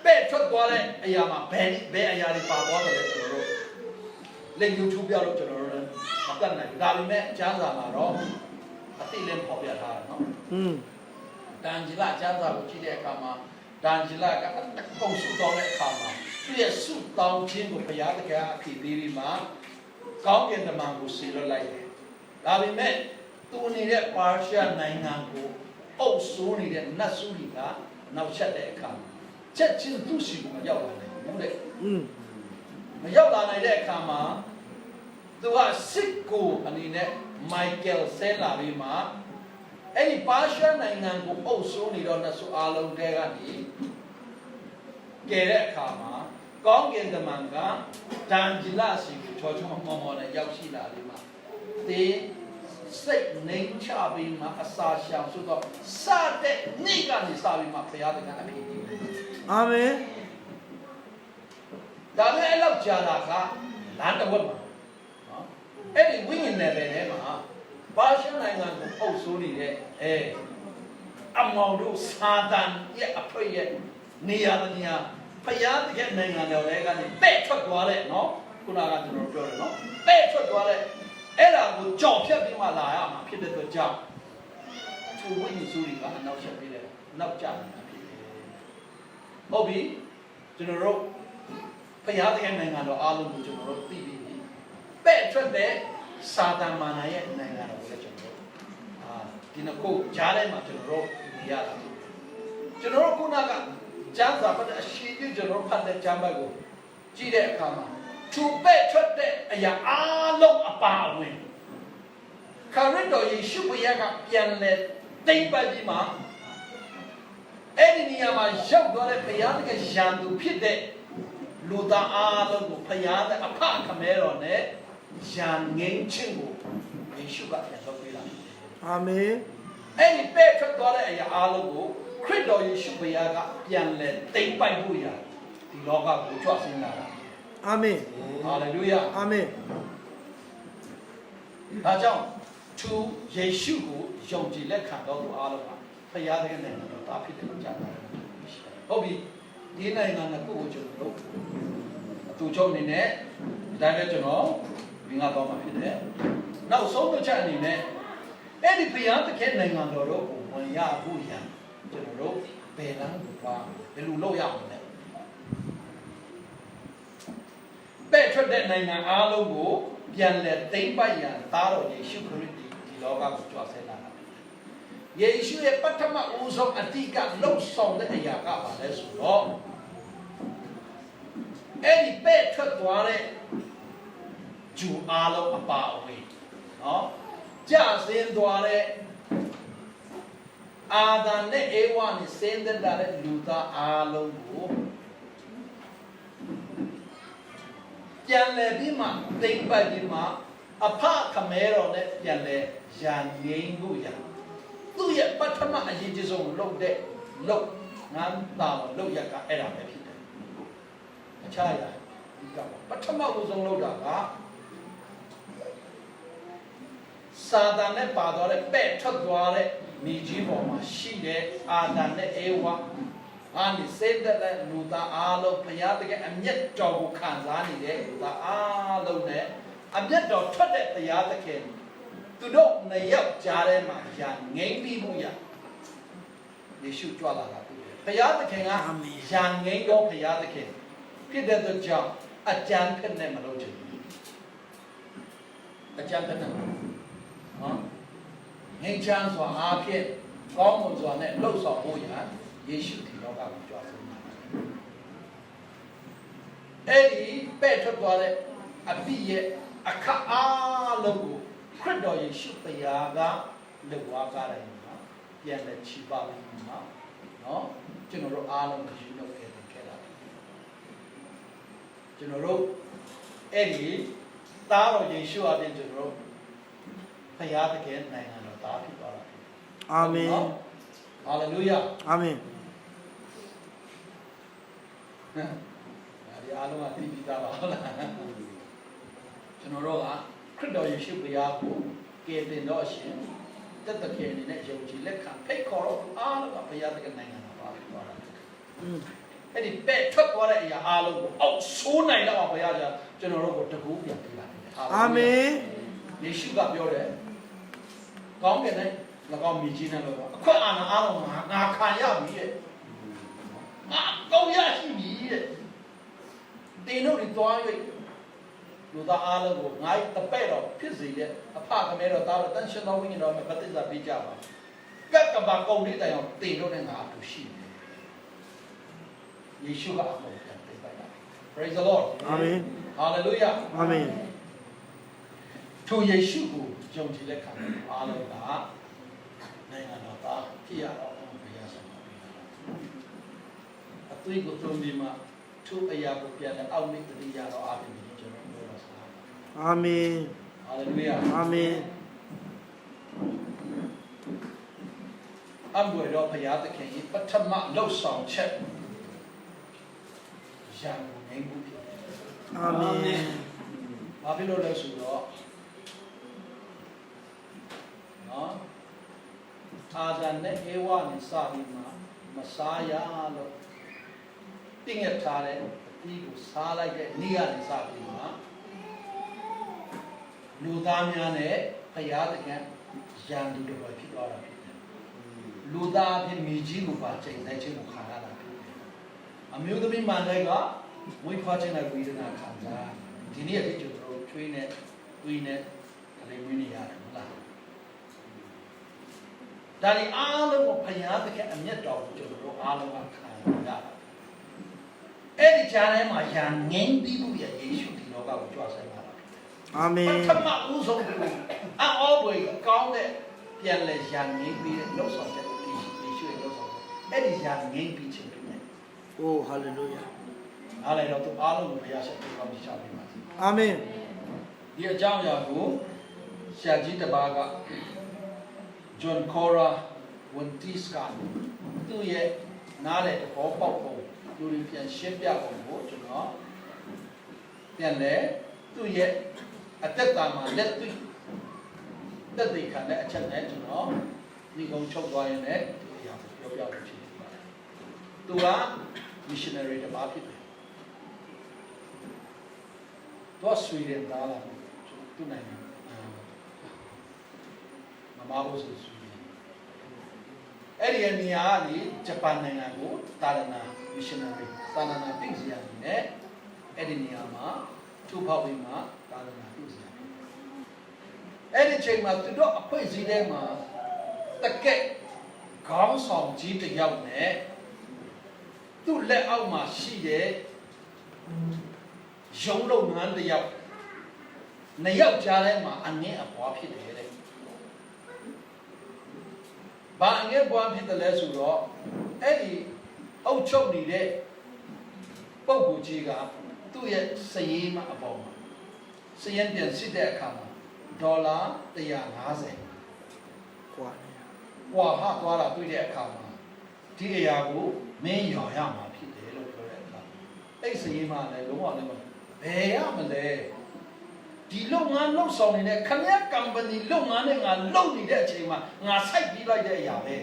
ပဲ့ထွက်သွားတဲ့အရာမှာဘယ်အရာတွေပါသွားတယ်လဲကျွန်တော်တို့လက်ယူထုပြလို့ကျွန်တော်တို့လည်းမတတ်နိုင်ဘူးဒါပေမဲ့ကျမ်းစာမှာတော့အသိလည်းပေါ်ပြထားတယ်နော်တန်ဂျီလာကျမ်းစာကိုကြည့်တဲ့အခါမှာတန်ဂျီလာကအကုန်စုတောင်းတဲ့အခါမှာသူ့ရဲ့စုတောင်းခြင်းကိုဘုရားသခင်အဖြစ်ပေးပြီးမှကောင်းကင်တမန်ကိုဆေလွတ်လိုက်တယ်ဒါပေမဲ့သူနေတဲ့ပါရှားနိုင်ငံကိုအုပ်စိုးနေတဲ့နတ်စုတွေကနောက်ဆက်တဲ့အခါချက်ချင်းသူ့စီကိုမရောက်လာနိုင်ဘူးတဲ့မရောက်လာနိုင်တဲ့အခါမှာသူကစစ်ကိုအနေနဲ့မိုက်ကယ်ဆဲလာပြီးမှအဲ့ဒီပါရှားနိုင်ငံကိုအုပ်စိုးနေတော့နတ်စုအားလုံးတဲကနေကဲတဲ့အခါမှာကောင်းကင်တမန်ကဒန်ဂျီလာစီကိုချောချောမောနဲ့ရောက်ရှိလာပြီးမှတေးစိတ်နှိမ်ချပြီးမှအစာရှောင်ဆိုတော့စတဲ့နေ့ကနေစပြီးမှဘုရားသခင်အဖြစ်ပြီးအာမင်ဒါပေမဲ့အဲ့လောက်ကြာတာကလမ်းတစ်ဝက်မှာနော်အဲ့ဒီဝိညာဉ်နယ်ပယ်ထဲမှာပါရှန်နိုင်ငံကိုအုပ်စိုးနေတဲ့အမောင်တို့စာတန်ရဲ့အဖွေရဲ့နေရာတနေရာဘုရားသခင်နိုင်ငံတော်တွေကနေပဲ့ထွက်သွားတဲ့နော်ခုနကကျွန်တော်ပြောတယ်နော်ပဲ့ထွက်သွားတဲ့အဲ့ဒါကိုကြော်ဖြတ်ပြီးမှလာရမှာဖြစ်တဲ့အတွက်ကြောင့်သူဝိညာဉ်စုတွေကအနောက်ဆက်ပြီးတယ်နောက်ကျနေတာဖြစ်တယ်ဟုတ်ပြီကျွန်တော်တို့ဘုရားသခင်နိုင်ငံတော်အားလုံးကိုကျွန်တော်တို့သိပြီးပဲ့ထွက်တဲ့စာတန်မာနရဲ့နိုင်ငံတော်ကိုလည်းကျွန်တော်တို့ဒီနှစ်ခုကြားထဲမှာကျွန်တော်တို့နေရတာကျွန်တော်တို့ခုနကကျမ်းစာပတ်အရှိကြီးကျွန်တော်ဖတ်တဲ့ကျမ်းပိုက်ကိုကြည့်တဲ့အခါမှာသူပဲ့ထွက်တဲ့အရာအားလုံးအပါအဝင်ခရစ်တော်ယေရှုဘုရားကပြန်လဲတိမ်ပတ်ပြီးမှအဲ့ဒီနေရာမှာရောက်သွားတဲ့ဘုရားသခင်ယံသူဖြစ်တဲ့လူသားအားလုံးကိုဘုရားတဲ့အဖခမဲတော်နဲ့ယံငင်းခြင်းကိုယေရှုကပြန်လုပ်ပေးလာတယ်အာမင်အဲ့ဒီပဲ့ထွက်သွားတဲ့အရာအားလုံးကိုခရစ်တော်ယေရှုဘုရားကပြန်လဲတိမ်ပိုက်ဖို့ရဒီလောကကိုကြွဆင်းလာတာအာမင်ဟာလေလုယာအာမင်ဒါကြောင့်သူယေရှုကိုယုံကြည်လက်ခံတော်သူအားလုံးကဘုရားသခင်နဲ့တော်သားဖြစ်တယ်လို့ကြားပါတယ်ဟုတ်ပြီဒီနိုင်ငံကိုကျွန်တော်တို့အတူချုပ်နေနဲ့ဒါလည်းကျွန်တော်ဝင်သွားမှာဖြစ်တယ်နောက်ဆုံးတစ်ချက်အနေနဲ့အဲ့ဒီဘုရားသခင်နိုင်ငံတော်တို့ကိုဝင်ရဖို့ရန်ကျွန်တော်တို့ဘယ်လမ်းကိုပါဘယ်လိုလုပ်ရမလဲပဲ့ထွက်တဲ့နိုင်ငံအားလုံးကိုပြန်လဲသိမ့်ပိုက်ရန်သားတော်ယေရှုခရစ်ဒီလောကကိုကြွဆဲလာတာယေရှုရဲ့ပထမဦးဆုံးအတိကလှုပ်ဆောင်တဲ့အရာကပါလဲဆိုတော့အဲ့ဒီပဲ့ထွက်သွားတဲ့ဂျူအားလုံးအပါအဝင်နော်ကြဆင်းသွားတဲ့အာဒံနဲ့အေဝါနဲ့ဆင်းသက်တဲ့လူသားအားလုံးကိုပြန်လဲပြီးမှတိမ်ပတ်ပြီးမှအဖခမဲတော်နဲ့ပြန်လဲရန်ငိမ့်ဖို့ရသူ့ရဲ့ပထမအရေးကြီးဆုံးလုပ်တဲ့လုပ်ငန်းတာလုပ်ရကအဲ့ဒါပဲဖြစ်တယ်အခြားရဒီကပထမဦးဆုံးလုပ်တာကစာတန်နဲ့ပါသွားတဲ့ပဲ့ထွက်သွားတဲ့မိကြီးပေါ်မှာရှိတဲ့အာဒံနဲ့အေဝါအားနေစေတဲ့လူသားအားလုံးဘုရားတကယ်အမျက်တော်ကိုခံစားနေတဲ့လူသားအားလုံးနဲ့အမျက်တော်ထွက်တဲ့ဘုရားသခင်သူတို့နှစ်ယောက်ကြားထဲမှာရန်ငိမ့်ပြီးမှုရယေရှုကြွလာတာဘုရားသခင်ကရန်ငိမ့်တော့ဘုရားသခင်ဖြစ်တဲ့အတွက်ကြောင့်အကြံဖက်နဲ့မလုပ်ချင်ဘူးအကြံဖက်နဲ့နော်ငိမ့်ချမ်းစွာအားဖြင့်ကောင်းမွန်စွာနဲ့လှုပ်ဆောင်ဖို့ရယေရှုဒီလောကကိုကြွားဆုံးလာတယ်အဲ့ဒီပဲ့ထွက်သွားတဲ့ အပြည့်ရဲ့အခါအားလုံးကိုခရစ်တော်ယေရှုတရားကလက်ဝါးကားတယ်နော်ပြန်လက်ချီပါလိမ့်မယ်နော်ကျွန်တော်တို့အားလုံးကိုယူလုပ်ခဲ့တာကျွန်တော်တို့အဲ့ဒီသားတော်ယေရှုအပြင်ကျွန်တော်တို့ဖခင်တကယ်နိုင်ငံတော်သားဖြစ်သွားတာအာမင်ဟာလေလုယာအာမင်ဒီအားလုံးကသိပြီးသားပါဟုတ်လားကျွန်တော်တို့ကခရစ်တော်ယေရှုဘုရားကိုကယ်တင်တော်ရှင်တက်တကယ်အနေနဲ့ယုံကြည်လက်ခံဖိတ်ခေါ်တော့အားလုံးကဘုရားတကယ်နိုင်ငံတော်သားဖြစ်သွားတာအဲ့ဒီပဲ့ထွက်သွားတဲ့အရာအားလုံးကိုအောက်ဆိုးနိုင်တော့ဘုရားကကျွန်တော်တို့ကိုတကူပြန်ပြလာတယ်အာမင်ယေရှုကပြောတယ်ကောင်းကင်နဲ့၎င်းမြည်ကြီးနဲ့လို့အခွင့်အာဏာအားလုံးငါခံရပြီတဲ့ငါကောင်းရရှိပြီတဲ့တင်တို့တွေသွား၍လူသားအားလုံးကိုငါတပည့်တော်ဖြစ်စေတဲ့အဖကမဲတော်သားတော်တန်ရှင်တော်ဝိညာဉ်တော်နဲ့ဗတ္တိဇာပေးကြပါကက်ကဘာကုန်တဲ့တိုင်အောင်တင်တို့နဲ့ငါအတူရှိတယ်ယေရှုကအမှုပြန်ပေးပါလား Praise the Lord Amen Hallelujah Amen ထိုယေရှုကိုယုံကြည်လက်ခံအားလုံးကနိုင်ငံတော်သားဖြစ်ရတော့ဘုရားဆောင်ပါဘုရားအသွေးကိုသုံးပြီးမှထိုအရာကိုပြန်လဲအောက်မိတ်တည်ရတော့အားဖြင့်ကျွန်တော်ပြောတော့ဆောင်အာမင်ဟာလေလုယာအာမင်အဘွေတော်ဘုရားသခင်ဤပထမလှုပ်ဆောင်ချက်ရန်ကုန်ငြိမ်းမှုဖြစ်အာမင်ဘာဖြစ်လို့လဲဆိုတော့နော်အာဒံနဲ့ဧဝနဲ့စပြီးမှမစားရလို့တင်းရထားတဲ့အသီးကိုစားလိုက်တဲ့နေ့ကနေစပြီးမှလူသားများနဲ့ဘုရားသခင်ရန်သူတွေဖြစ်သွားတာဖြစ်တယ်လူသားအဖြစ်မိကြီးကိုပါချိန်တိုင်းချင်းကိုခံရတာဖြစ်တယ်အမျိုးသမီးမန်တွေကဝိဖွားခြင်းနဲ့ဝိဒနာခံစားဒီနေ့အဖြစ်ကျွန်တော်တို့ချွေးနဲ့ဝီနဲ့အလေးဝင်းနေရတယ်ဟုတ်လားဒါဒီအားလုံးကိုဘုရားသခင်အမျက်တော်ကိုကျွန်တော်တို့အားလုံးကခံရတာအဲ့ဒီကြားထဲမှာယံငင်းပြီးဖို့ရယေရှုဒီလောကကိုကြွဆိုင်လာတာအာမင်ပထမဦးဆုံးအောဘွေကောင်းတဲ့ပြန်လဲယံငင်းပြီးတဲ့လှုပ်ဆောင်ချက်ယေရှုရဲ့လှုပ်ဆောင်ချက်အဲ့ဒီယံငင်းပြီးခြင်းဖြစ်တယ်အိုးဟာလေလုယာအားလည်းတော့သူအားလုံးကိုဘုရားဆက်ပြီးကောင်းချီးချပေးပါစေအာမင်ဒီအကြောင်းအရာကိုဆရာကြီးတစ်ပါးကJohn Cora Wantiska သူ့ရဲ့နားတဲ့သဘောပေါက်ပုံလူတွေပြန်ရှင်းပြပုံကိုကျွန်တော်ပြန်လဲသူ့ရဲ့အသက်တာမှာလက်တွေ့သက်သေခံတဲ့အချက်နဲ့ကျွန်တော်ဒီကုန်းချုပ်သွားရင်လည်းဒီအရာကိုပြောပြလို့ရှိတယ်။သူက missionary တစ်ပါးဖြစ်တယ်။တော့ဆွေဒင်သားလာသူ့နိုင်ငံမမဘိုးဆိုအဲ့ဒီနေရာကနေဂျပန်နိုင်ငံကိုတာရနာ missionary တာရနာပြည်စရာနဲ့အဲ့ဒီနေရာမှာသူ့ဖောက်ပြီးမှတာရနာပြည်စရာအဲ့ဒီချိန်မှာသူတို့အဖွဲ့အစည်းထဲမှာတကက်ခေါင်းဆောင်ကြီးတစ်ယောက်နဲ့သူ့လက်အောက်မှာရှိတဲ့ရုံးလုပ်ငန်းတစ်ယောက်နှစ်ယောက်ကြားထဲမှာအငင်းအပွားဖြစ်တယ်တဲ့ဘာအငယ်ပွားဖြစ်တယ်လဲဆိုတော့အဲ့ဒီအုပ်ချုပ်နေတဲ့ပုဂ္ဂိုလ်ကြီးကသူ့ရဲ့စည်ရေးမှာအပေါ်မှာစည်ရင်ပြန်စစ်တဲ့အခါမှာဒေါ်လာ150ကွာဟာသွားတာတွေ့တဲ့အခါမှာဒီအရာကိုမင်းရော်ရမှာဖြစ်တယ်လို့ပြောတဲ့အခါအဲ့စည်ရေးမှာလည်းလုံးဝလည်းဘယ်ရမလဲဒီလုပ်ငန်းလုပ်ဆောင်နေတဲ့ခမရ company လုပ်ငန်းနဲ့ငါလုပ်နေတဲ့အချိန်မှာငါစိုက်ပြီးလိုက်တဲ့အရာပဲ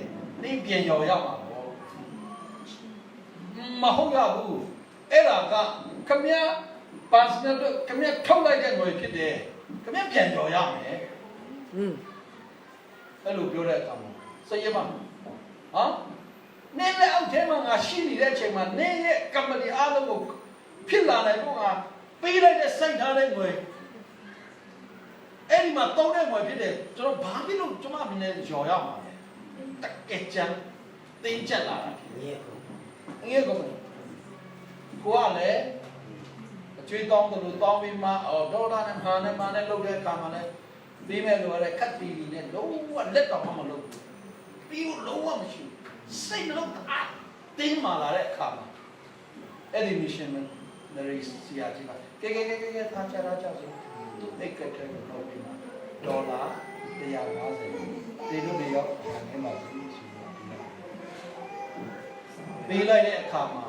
နေပြန်ရော်ရမှာပေါ့မဟုတ်ရဘူးအဲ့ဒါကခမရ personal ခမရထုတ်လိုက်တဲ့ငွေဖြစ်တယ်ခမရပြန်ရော်ရမယ်အဲ့လိုပြောတဲ့အခါမှာစိတ်ရမဟာနေလည်းအောက်ထဲမှာငါရှိနေတဲ့အချိန်မှာနေရဲ့ company အားလုံးကိုဖြစ်လာနိုင်ဖို့ငါပေးလိုက်တဲ့စိုက်ထားတဲ့ငွေအဲ့ဒီမှာတုံးတဲ့ငွေဖြစ်တယ်ကျွန်တော်ဘာဖြစ်လို့ကျွန်မမင်းနဲ့ရော်ရမှာလဲတကယ်ကြမ်းတင်းကျပ်လာတာဖြစ်ငယ်ကုန်ကိုကလည်း ကျွေးတောင်းတယ်လို့တောင်းပြီးမှဒေါ်လာနဲ့မာနဲ့လုပ်တဲ့အခါမှာလည်းပြီးမဲ့လို့လည်းခက်တီနဲ့လုံးဝလက်တော်မှမလုပ်ဘူးပြီးလို့လုံးဝမရှိဘူးစိတ်နှလုံးသားတင်းမာလာတဲ့အခါမှာအဲ့ဒီ mission နဲ့ရီစီယာကြီးကကဲထားချတာကြောက်ဆိုသူအိတ်ကတဲ့လို့လုပ်ပြီးမှဒေါ်လာ150တေလို့နေရောက်ငင်းပါစီဆိုတော့ပေးလိုက်တဲ့အခါမှာ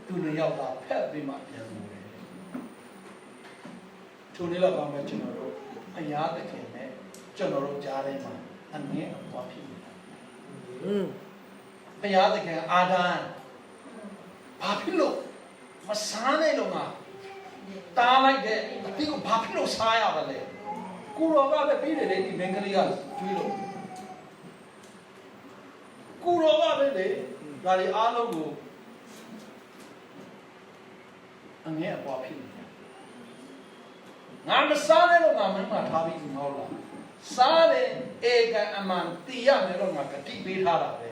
သူနေရောက်တာဖက်ပြီးမှပြန်လို့တယ်ထိုနေ့လောက်မှကျွန်တော်တို့အရာသခင်နဲ့ကျွန်တော်တို့ကြားထဲမှာအငင်းအပွားဖြစ်နေတာဘုရားသခင်အာဒံဘာဖြစ်လို့မစားနိုင်လို့ငါတားလိုက်တဲ့အတိကိုဘာဖြစ်လို့စားရပါလဲကိုရောကပဲပြီးတယ်လေဒီမင်္ဂလိကကျွေးလို့ကိုရောကပဲလေဒါတွေအားလုံးကိုအငဲအပွားဖြစ်နေတာငါမစားနဲ့တော့ငါမင်းမထားပြီးမဟုတ်လားစားတယ်ဧကအမှန်တည်ရမယ်တော့ငါကတိပေးထားတာပဲ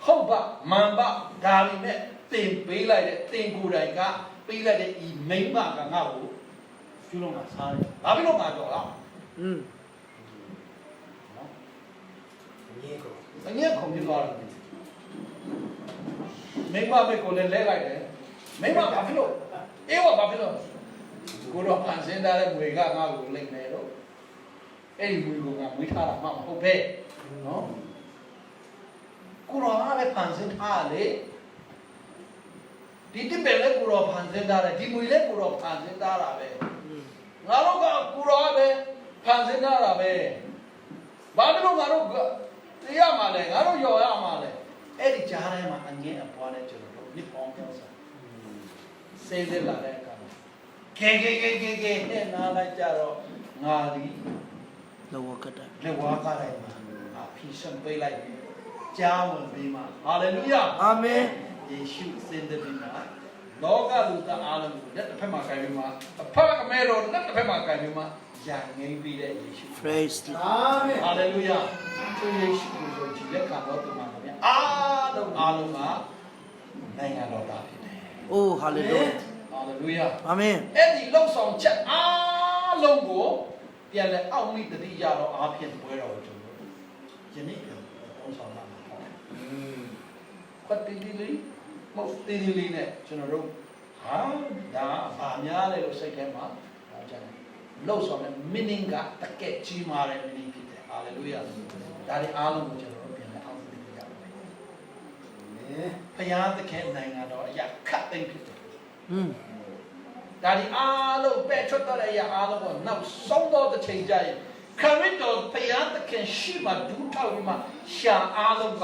ဟုတ်ပါမှန်ပါဒါပေမဲ့တင်ပေးလိုက်တဲ့တင်ကိုယ်တိုင်ကပေးလိုက်တဲ့ဤမိမ့်မကငါ့ကိုကျူးလုံးကစားတယ်ဘာဖြစ်လို့ငါကြော်လားနော်အငဲခုံပြသွားတယ်မိမ့်မပဲကိုလည်းလဲလိုက်တယ်မိမ့်မဘာဖြစ်လို့အေးဝဘာဖြစ်လို့ကိုတော့ဖန်ဆင်းထားတဲ့ငွေကငါ့ကိုလိမ့်မယ်တော့အဲ့ဒီငွေကိုငါမွေးထားတာမှမဟုတ်ပဲနော်ကိုတော့ငါပဲဖန်ဆင်းထားလေဒီတိပဲလေကိုတော့ဖန်ဆင်းထားတယ်ဒီငွေလေကိုတော့ဖန်ဆင်းထားတာပဲငါတို့ကကိုတော့ပဲဖန်ဆင်းထားတာပဲဘာလို့ငါတို့တရားမှလဲငါတို့ရော်ရမှလဲအဲ့ဒီကြားထဲမှာအငင်းအပွားနဲ့ကျွန်တော်တို့မြစ်ပေါင်းပြောစားစေးလာတဲ့အခါမှာကဲနဲ့နားလိုက်ကြတော့ငါဒီလောကတလက်ဝါးကားလိုက်မှာဖီရှင်ပေးလိုက်ပြီကြားဝင်ပြီးမှဟာလေလုယာအာမင်ယေရှုစင်တဲ့ဒီမှာလောကလူသားအားလုံးကိုလက်တစ်ဖက်မှာကြိုင်ပြီးမှအဖအမေတော်လက်တစ်ဖက်မှာကြိုင်ပြီးမှယာငိမ့်ပြီးတဲ့ယေရှု praise အာမင်ဟာလေလုယာသူယေရှုကိုယုံကြည်လက်ခံတော်သူမှာဗျာအားလုံးကနိုင်ငံတော်သားဖြစ်တယ် oh hallelujah ဟာလေလုယာအာမင်အဲ့ဒီလုံဆောင်ချက်အားလုံးကိုပြန်လဲအောက်မိတတိရတော့အားဖြင့်ပွဲတော်ကိုကျွန်တော်ယနေ့ပြန်ပုံဆောင်လာမှာဟုတ်ခွတ်တီလေးမဟုတ်တီလေးနဲ့ကျွန်တော်တို့ဟာဒါဗာများလဲလို့စိတ်ထဲမှာဟောကြတယ်လုံဆောင်တဲ့ meaning ကတကယ်ကြီးမားတဲ့ meaning ဖြစ်တယ် hallelujah ဒါတွေအားလုံးကိုကျွန်တော်တို့ပြန်လဲအောက်မိတတိရပါမယ်ဘုရားသခင်နိုင်ငံတော်အရာခတ်သိမ်းဖြစ်တယ်ဒါဒီအားလုံးပဲထွက်တော့တဲ့အားလုံးကိုနောက်ဆုံးတော့တစ်ချိန်ကြရင်ခရစ်တော်ဘုရားသခင်ရှိမှဒူးထောက်ပြီးမှရှာအားလုံးက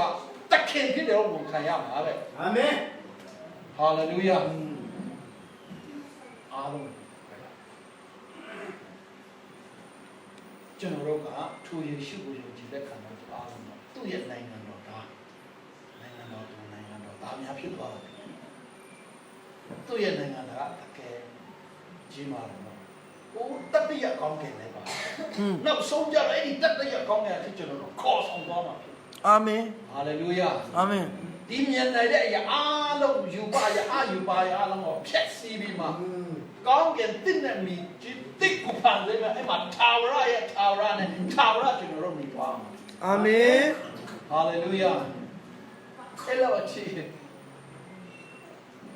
သခင်ဖြစ်တယ်လို့ဝန်ခံရမှာပဲအာမင်ဟာလေလုယာအားလုံးကျွန်တော်တို့ကထိုယေရှုကိုယုံကြည်တဲ့ခံတော့အားလုံးတော့သူ့ရဲ့နိုင်ငံတော်သားများဖြစ်သွားတယ်သူ့ရဲ့နိုင်ငံတော်ကတကယ်ကြီးမားတယ်နော်။ဟိုတတိယကောင်းကင်လည်းပါ။နောက်ဆုံးကြတော့အဲ့ဒီတတိယကောင်းကင်အဖြစ်ကျွန်တော်တို့ခေါ်ဆောင်သွားမှာဖြစ်။အာမင်။ဟာလေလုယာ။အာမင်။ဒီမြင်နိုင်တဲ့အရာအားလုံးယူပါရအားယူပါရအားလုံးကိုဖြတ်စီးပြီးမှကောင်းကင်တည်နေမိတိတ်ကိုဖန်တယ်အဲ့မှာထာဝရရဲ့ထာဝရနဲ့ထာဝရကျွန်တော်တို့နေသွားမှာ။အာမင်။ဟာလေလုယာ။အဲ့လိုအချီ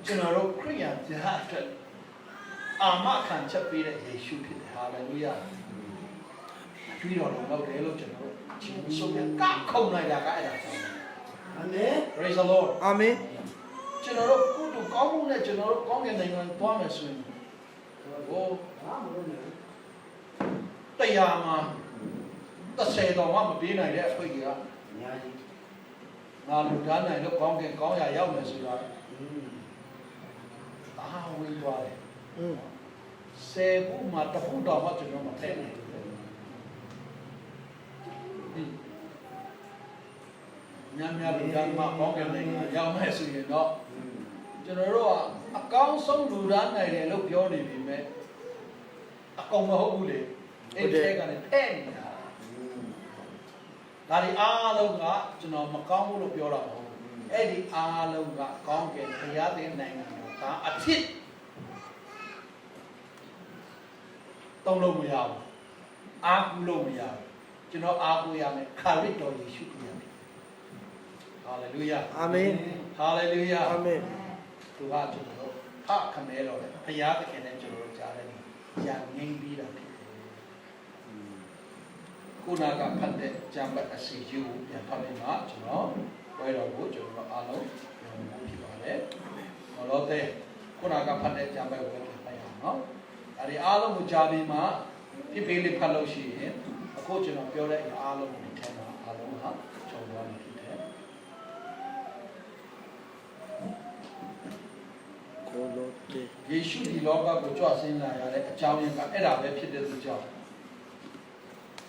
ကျွန်တော်တို့ခရိယန်တရားအတွက်အာမခံချက်ပေးတဲ့ယေရှုဖြစ်တယ်ဟာလေလုယာအကျွေးတော်လုံးလောက်တယ်လို့ကျွန်တော်တို့ချင်းဆုံးရကခုံနိုင်တာကအဲ့ဒါကြောင့်အာမင် praise the lord အာမင်ကျွန်တော်တို့ကုသိုလ်ကောင်းမှုနဲ့ကျွန်တော်တို့ကောင်းကင်နိုင်ငံတွားမယ်ဆိုရင်ဟိုတရားမှာ30တော်မှမပြေးနိုင်တဲ့အခွင့်အရေးကအများကြီးငါလူသားနိုင်လို့ကောင်းကင်ကောင်းရာရောက်မယ်ဆိုတာအားဝေးသွားတယ်စေဘူးမှာတခုတော်မှကျွန်တော်မထည့်နိုင်ဘူးညံ့လူသားမှကောင်းကင်နိုင်ငံရောက်မယ်ဆိုရင်တော့ကျွန်တော်တို့ကအကောင်းဆုံးလူသားနိုင်တယ်လို့ပြောနေပြီမဲ့အကောင်မဟုတ်ဘူးလေအဲ့ဒီကလည်းထဲ့နေတာဒါဒီအားလုံးကကျွန်တော်မကောင်းဘူးလို့ပြောတာမဟုတ်ဘူးအဲ့ဒီအားလုံးကကောင်းကင်ဘုရားသခင်နိုင်ငံတော် ဒါအဖြစ်တုံးလို့မရဘူးအာကူလို့မရဘူးကျွန်တော်အာကူရမယ်ခါရစ်တော်ယေရှုခရစ်ဟာလေလုယာအာမင်ဟာလေလုယာအာမင်သူကကျွန်တော်ဖခမဲတော်တယ်ဘုရားသခင်နဲ့ကျွန်တော်တို့ကြားတယ်ဉာဏ်ငြိမ်းပြီးတာဖြစ်တယ်ခုနကဖတ်တဲ့ကျမ်းပတ်အစီအစဉ်ကိုပြန်ဖတ်လိုက်မှကျွန်တော်ဝဲတော်ကိုကျွန်တော်အားလုံးပြောမှာဖြစ်ပါတယ်ဟောလို့တဲ့ခုနကဖတ်တဲ့ကျမ်းပတ်ကိုပြန်ဖတ်ရအောင်နော်အဲဒီအားလုံးကိုကြားပြီးမှဖြစ်ပြီးလေးဖတ်လို့ရှိရင်အခုကျွန်တော်ပြောတဲ့အရာအားလုံးကိုထဲမှာအားလုံးဟာခြုံသွားမှာဖြစ်တယ်ယေရှုဒီလောကကိုကြွဆင်းလာရတဲ့အကြောင်းရင်းကအဲ့ဒါပဲဖြစ်တဲ့သူကြောင့်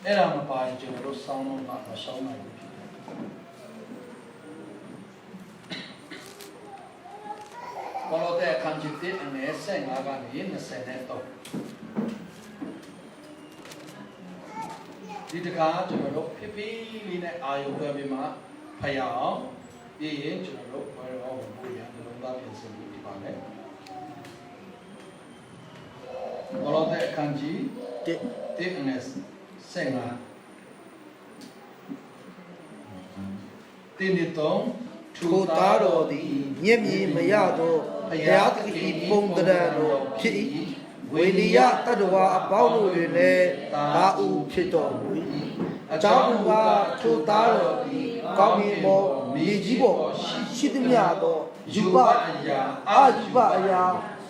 အဲ့ဒါမပါရင်ကျွန်တော်တို့စောင်းလို့မဆောင်းနိုင်ဘူးဖြစ်တယ်ဘောလို့တဲ့ခံချစ်တဲ့အနေနဲ့ငါကနေ20နဲ့တော့ဒီတကားကျွန်တော်တို့ဖိဖိလေးနဲ့အာယုံပဲပြီးမှဖျားအောင်ပြီးရင်ကျွန်တော်တို့ဘယ်တော့မှမရဘူးလုံးသားပြင်ဆင်ပြီးပါမယ်ဘောလို့တဲ့ခံချစ်တဲ့အနေနဲ့တင်းနေတော့ထိုသားတော်သည်မျက်မြင်မရသောဘုရားသခင်ပုံတရံတော်ဖြစ်၏ဝေလီယတတ္တဝါအပေါင်းတို့တွင်လည်းသာဥဖြစ်တော်မူ၏အကြောင်းမူကားထိုသားတော်သည်ကောင်းကင်ပေါ်မြေကြီးပေါ်ရှိသမျှသောယူပအရာအာယူပအရာ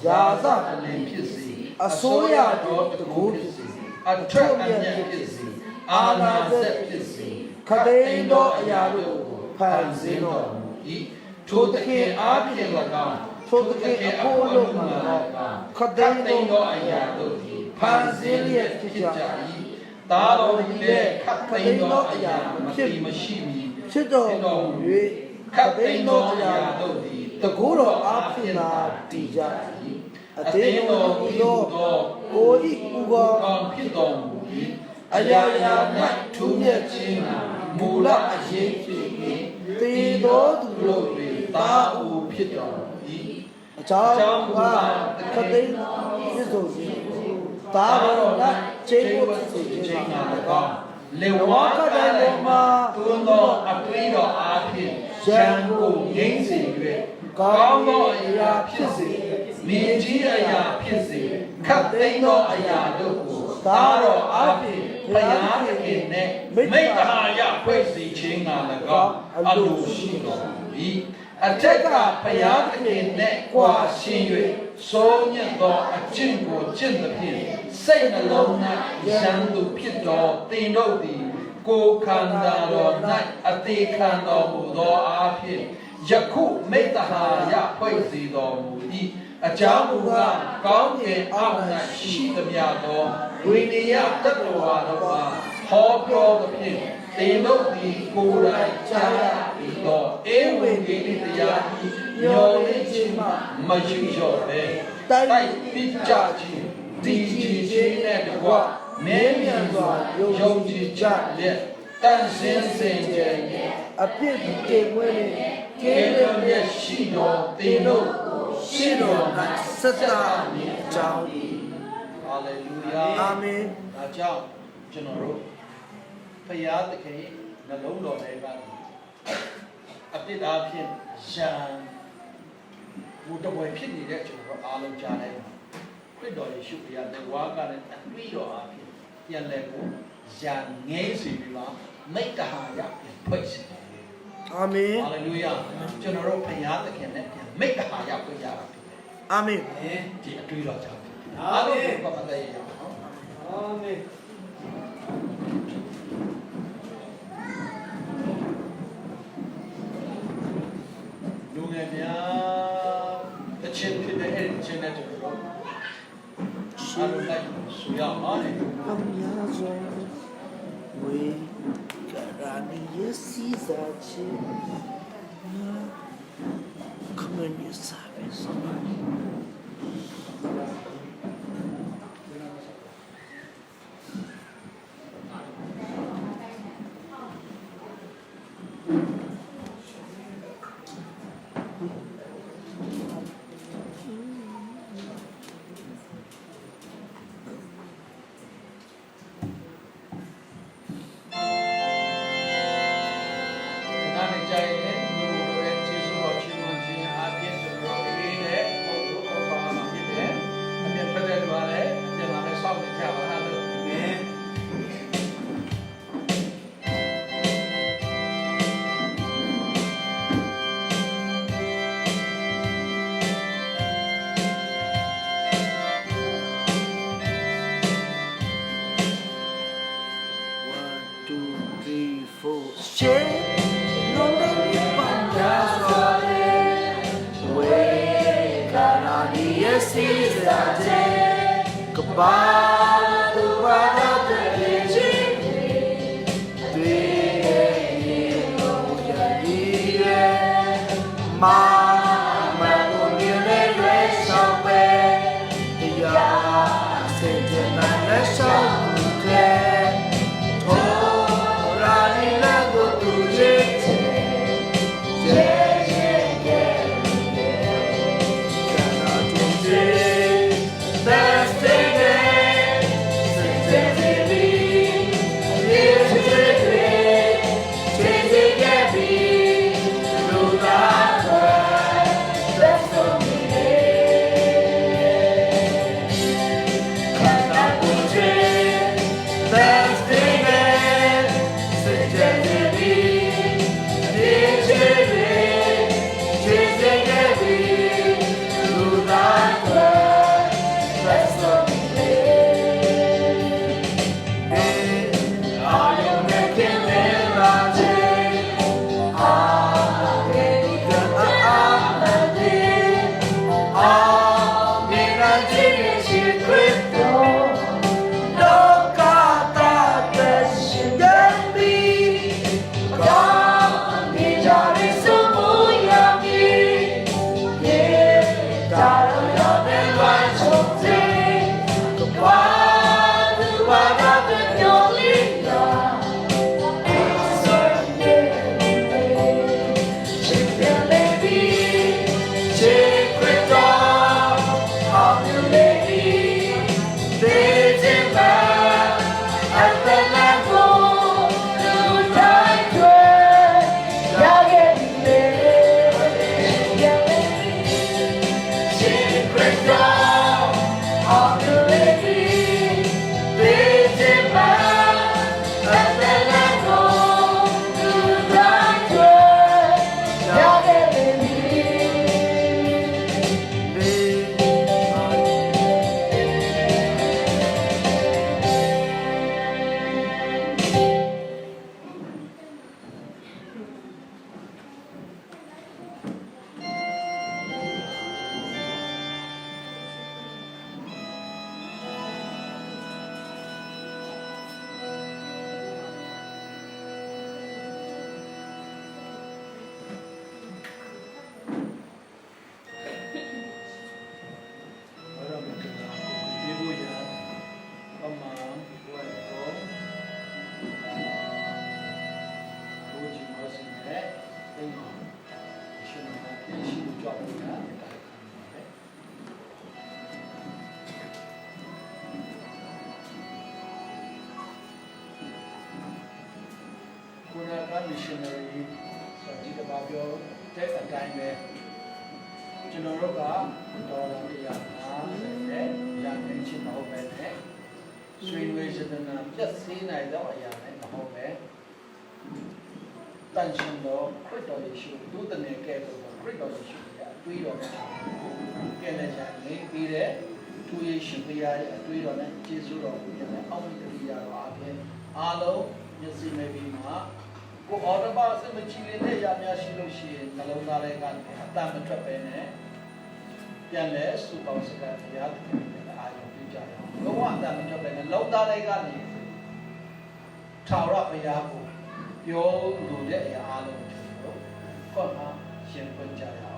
ယာသအလင်းဖြစ်စေအစိုးရတော်တကူဖြစ်စေအထွတ်အမြတ်ဖြစ်စေအာနာသက်ဖြစ်စေခတိန်သောအရာတို့ဖန်ဆင်းတော်မူ၏ထိုသခင်အားဖြင့်၎င်းထိုသခင်အဖို့လုံးမှာ၎င်းခတိန်သောအရာတို့သည်ဖန်ဆင်းလျက်ဖြစ်ကြ၏သာတော်သည်လည်းခတိန်သောအရာမရှိမီဖြစ်တော်မူ၍ခတိန်သောအရာတို့သည်တကူတော်အားဖြင့်သာတည်ကြ၏အသေးတော်မူသောကိုဤဥကောဖြစ်တော်မူ၏အရာရာ၌ထူးမြတ်ခြင်းမူလအရေးဖြစ်၏တေတော်သူတို့တွင်သာဥဖြစ်တော်မူ၏အကြောင်းကခတိန်ပြည့်စုံခြင်းသာတော်၌ခြေဖို့ခြင်းမှာ၎င်းလေဝါကတိုင်ပေါ်မှာတွန်းသောအတွေးတော်အားဖြင့်ရန်ကိုငြိမ့်စေ၍ကောင်းသောအရာဖြစ်စေမြေကြီးအရာဖြစ်စေခတ်သိမ်းသောအရာတို့ကိုသာတော်အားဖြင့်ဘုရားသခင်နှင့်မိတ္တဟာယဖွဲ့စည်းခြင်းက၎င်းအလိုရှိတော်မူ၏အထက်ကဘုရားသခင်နှင့်ကြွားရှင်း၍စိုးညစ်သောအကျင့်ကိုကျင့်သဖြင့်စိတ်နှလုံး၌ရန်သူဖြစ်တော်တင်တို့သည်ကိုယ်ခန္ဓာတော်၌အသေးခံတော်မူသောအားဖြင့်ယခုမိတ္တဟာယဖွဲ့စည်းတော်မူ၏အကြောင်းမူကားကောင်းကင်အောက်၌ရှိသမျှသောဝိနည်းတတ္တဝါတို့ကဟောပြောသဖြင့်တင်တို့သည်ကိုယ်တိုင်ကြားရပြီးသောဧဝံဂေလိတရား၏ညော်လင့်ခြင်းမှမရှိလျော့ပဲတိုက်ပိကြခြင်းဒီခြင်းနဲ့တကွမင်းမြန်စွာယုံကြည်ကြလျက်တန်ဆင်းစင်ကြယ်အပြစ်ကြေမွေးနဲ့ကင်းလွတ်လျက်ရှိတော်တင်တို့ရှိတော်၌ဆက်တာကြောင်း၏ဟာလေလုယာအာမင်ဒါကြောင့်ကျွန်တော်တို့ဘုရားသခင်နှလုံးတော်ထဲကအပြစ်အားဖြင့်ရန်ဘုဒ္ဓဘွယ်ဖြစ်နေတဲ့ကျွန်တော်အားလုံးကြားလိုက်ပါခရစ်တော်ယေရှုဘုရားလက်ဝါးကလည်းအပြီးတော်အားဖြင့်ပြန်လဲကိုရန်ငဲစီပြီးမှမိတ္တဟာယပြန်ဖွဲ့စီအာမင်ဟာလေလုယာကျွန်တော်တို့ဘုရားသခင်နဲ့ပြန်မိတ္တဟာယဖွဲ့ကြတာဖြစ်တယ်အာမင်ဒီအတွေ့တော်ကြောင့်အာမင်ဘာမှမတည့်ရအောင်အာမင်လူငယ်များအချင်းဖြစ်တဲ့အဲ့ဒီချင်းနဲ့ကျွန်တော်တို့အားလုံးလိုက်ဆူရအောင်လေအမြတ်ဆုံးဝေကရာနီယစီစာချေ communion service missionary ဆိုဒီကဘာပြောတဲ့အတိုင်းပဲကျွန်တော်တို့ကဒေါ်လာ150နဲ့ရန်ကုန်ချင်းမဟုတ်ပဲနဲ့ဆွေးနွေးစတဲ့နာပြည့်စည်နိုင်တော့အရာနဲ့မဟုတ်ပဲတန်ရှင်တော်ခရစ်တော်ယေရှုဒုတနေကဲတော့ခရစ်တော်ယေရှုရဲ့အတွေးတော်ကဲနေချင်နေပြီးတဲ့သူယေရှုပြရဲ့အတွေးတော်နဲ့ယေရှုတော်ကိုလည်းအောက်မြစ်တရားတော်အပြင်အားလုံးမျက်စိနဲ့ပြီးမှကိုအော်ဒဘာစမချီလေးရများရှိလို့ရှိရင်နှလုံးသားထဲကနေအတန်မထွက်ပဲနဲ့ပြန်လဲစူပေါင်းစကားတရားသခင်ရဲ့အာရုံပြုကြရအောင်လုံးဝအတန်မထွက်ပဲနဲ့လုံးသားထဲကနေထာဝရဘုရားကိုပြောလို့တဲ့အရာအားလုံးကိုခေါ်မှရှင်းပြကြရအောင်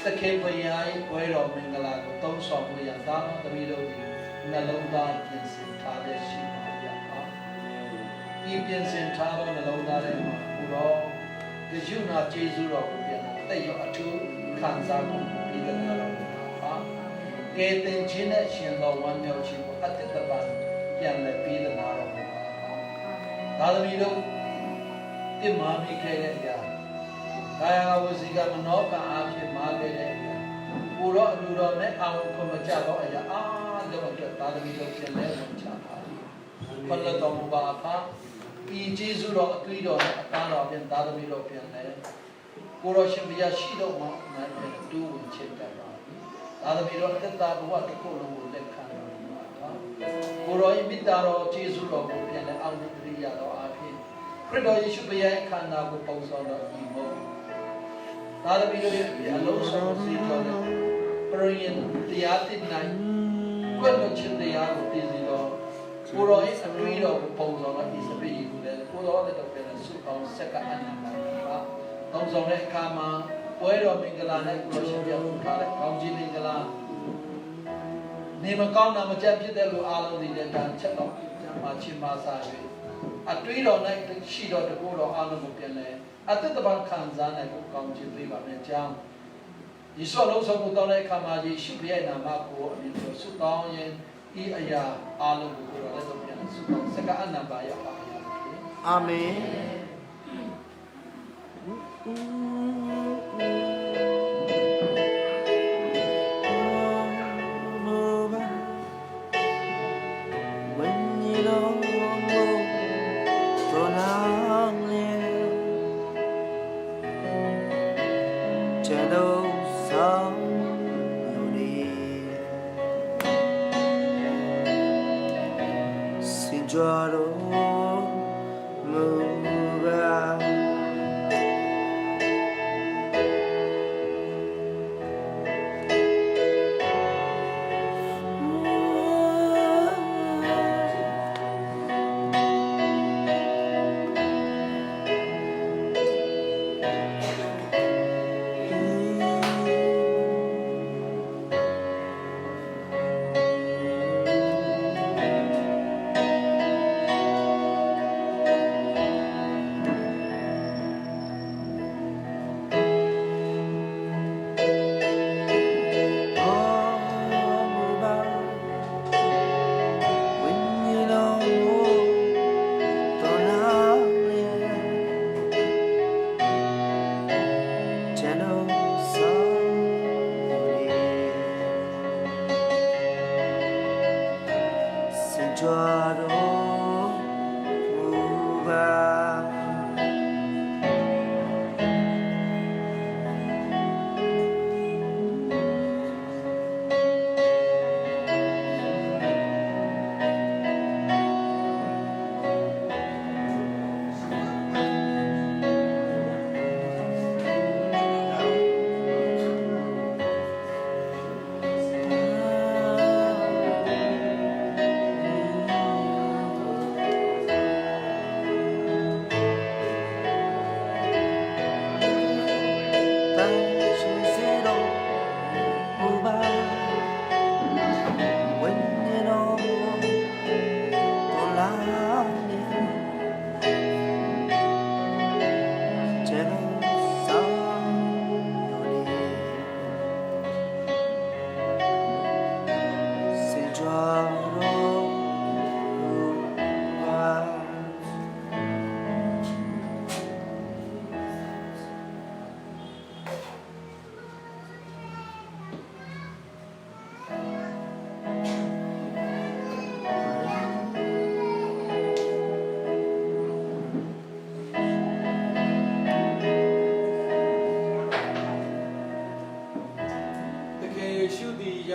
ตะเคียนพยายไว้รอมิงกลาก็ต้องสอบอย่างตามตะมีโลดีนลงดาเปลี่ยนสินค้าได้ชิมมาอย่างครับอีเปลี่ยนสินค้าเรานลงดาได้มาผู้รอจะยุ่งนาเจสุเราเปลี่ยนแต่ยอดทุขันซาของปีกันเราครับเกตินชินเชียงเราวันเดียวชิมอัติตะบันเปลี่ยนเลยปีกันเราตาตะมีโลที่มามีแค่เนี่ยกายาวสิกามโนกอาภิมาเกเรปุโรอนุโรเนอาวุคมจักเอาอย่าเดี๋ยวจะตามีเราเพียงแล้วมันจะพาคนละตมุบาพาอีจีสุโรตุยโดเนตาเราเป็นตามีเราเพียงแล้วปุโรชิมยาชีโดมานั่นเป็นดูวิเชตตาตามีเราเตตาบัวตะโกลงเล็กขันปุโรอิมิตาเราจีสุโรเพียงแล้วอาวุธริยาเราอาภิพระโดยยิชุปยาขันนาบุปผสนอีโมตามีเราอย่าลงสมุทรจอนปริยันติยาตินายกวนชินติยาบุตรีสิโลปุโรอิสตุยโรปงสองอิสบิยุเลปุโรเลตเป็นสุของเสกอันนั้นนะต้องสองเลขามาป่วยโรมิงกลาในปุโรชินยาบุคาเลกองจิลิงกลานี่มันก้าวนามาเจ็บพิเดลูอาลดีเดนเช็ดต่อมาชิมาซาเวอัตุยโรในชีโรตะกูโรอาลมุเปียนเลยอัตตบังขันซาในกุกองจิลิบาเนจังยิสุลงสมุตในขามายิชุบยัยนามาโคนิโตสุตองยันอีอายาอาลมุกุโรเลตเปียนสุตองเสกอันนับายาอาเมน Amen.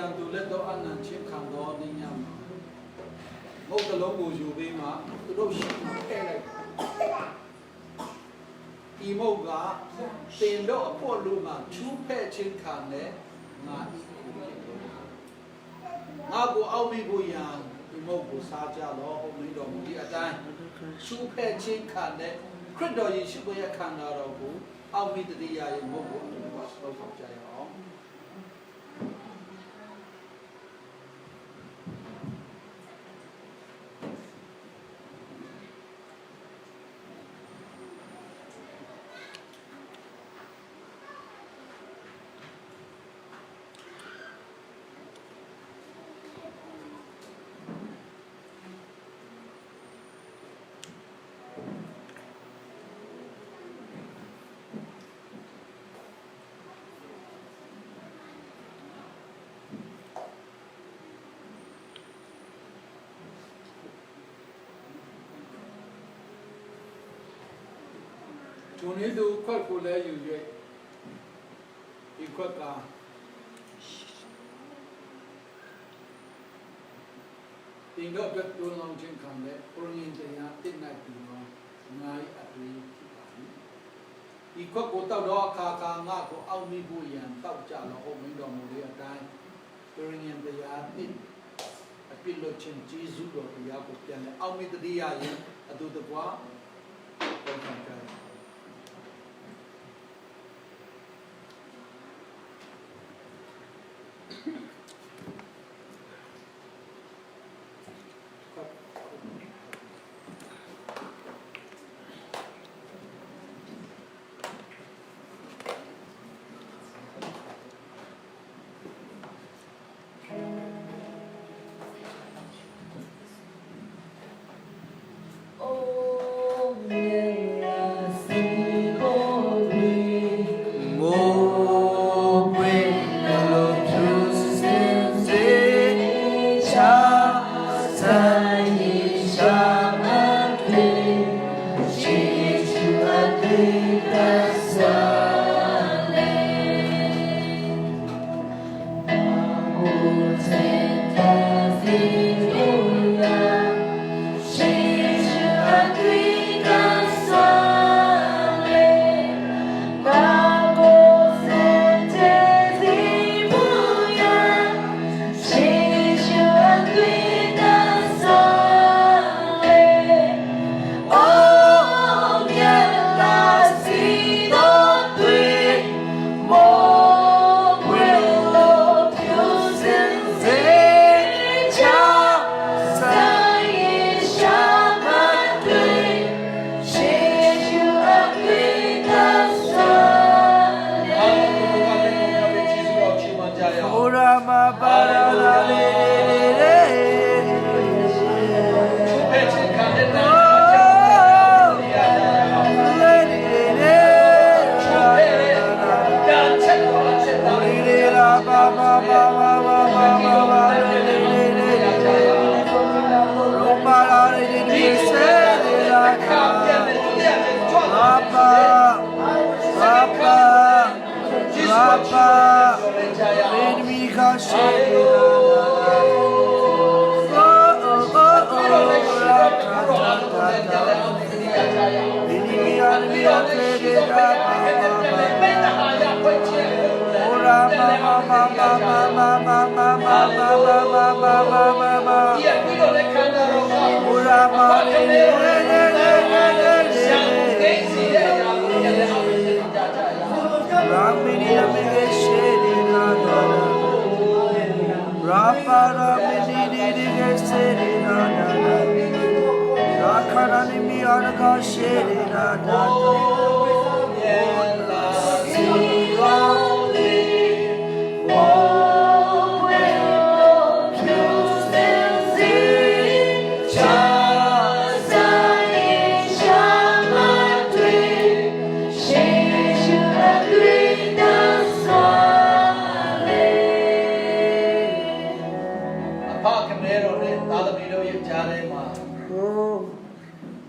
ံသူလက်တော်အနန္တချင်းခံတော်နိညာမှာမုတ်တလုံးကိုယူပြီးမှသူတို့ရှိမှဖဲ့လိုက်ဒီမုတ်ကတင်တော့အဖို့လူမှာချူးဖဲ့ချင်းခံတယ်ငါကိုအောက်မိဖို့ရန်ဒီမုတ်ကိုစားကြတော့ဟိုမင်းတော်မူဒီအတိုင်းချူးဖဲ့ချင်းခံတယ်ခရစ်တော်ယေရှုရဲ့ခန္ဓာတော်ကိုအောက်မိတတိယရဲ့မုတ်ကိုအတူတူဆောက်ဆောင်ကြရအောင်ဂျုံနေသူခွက်ကိုလည်းယူ၍ဒီခွက်ကတင်တော့ပြတ်တွန်းအောင်ခြင်းခံတဲ့ပရိယင်တရားတိတ်နိုင်ပြီးတော့ငါ့အတွေ့ဖြစ်ပါပြီဒီခွက်ကိုတောက်တော့အခါငါကိုအောက်မိဖို့ရန်တောက်ကြတော့ဟုတ်မင်းတော်မူတဲ့အတိုင်းပရိယင်တရားတိတ်အပြစ်လို့ခြင်းကျေးဇူးတော်တရားကိုပြန်လဲအောက်မိတတိယရင်အတူတကွာပေါ်ဆောင်ကြတယ်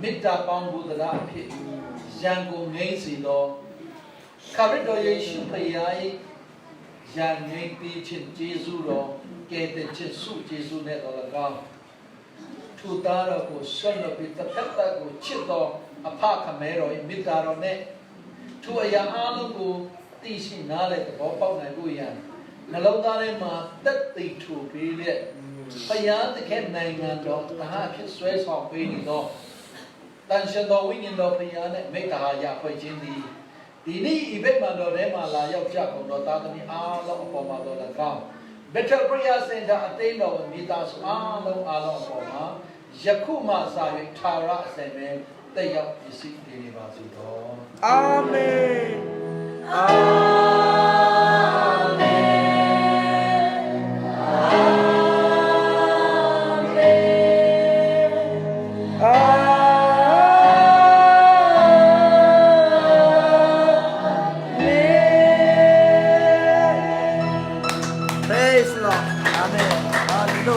မေတ္တာပေါင်းဘုရားအဖြစ်ရန်ကုန်ငိမ့်စီသောခရစ်တော်ယေရှုဖခင်၏ ရန်ငိမ့်ပြီးချင်းကျေးဇူးတော်ကဲတဲ့ချင်းစုကျေးဇူးနဲ့တော်၎င်းထူသားတော်ကိုဆွတ်လွတ်ပြီးတစ်သက်သက်ကိုချစ်တော်အဖခမဲတော်၏မေတ္တာတော်နဲ့ထိုအရာအလုံးကိုသိရှိနားလည်သဘောပေါက်နိုင်ဖို့ရန်နှလုံးသားထဲမှာတက်သိထူပြီးတဲ့ဘုရားသခင်နိုင်ငံတော်တဟာဖြစ်ဆွဲဆောင်ပေးနေသောတန်ရှင်တော်ဝိညာဉ်တော်ဘုရားနဲ့မေတ္တာရဖွဲ့ခြင်းသည်ဒီနေ့ဤဘက်မှတော်ထဲမှာလာရောက်ကြကုန်တော်သားသမီးအားလုံးအပေါ်မှာတော်၎င်း Better Prayer Center အသိတော်မိသားစုအားလုံးအပေါ်မှာယခုမှစ၍ထာဝရအစဉ်ပဲတက်ရောက်ပြည့်စုံနေပါစေတော် အာမင်အာမင်အာမင်အာPraise Lord. Amen.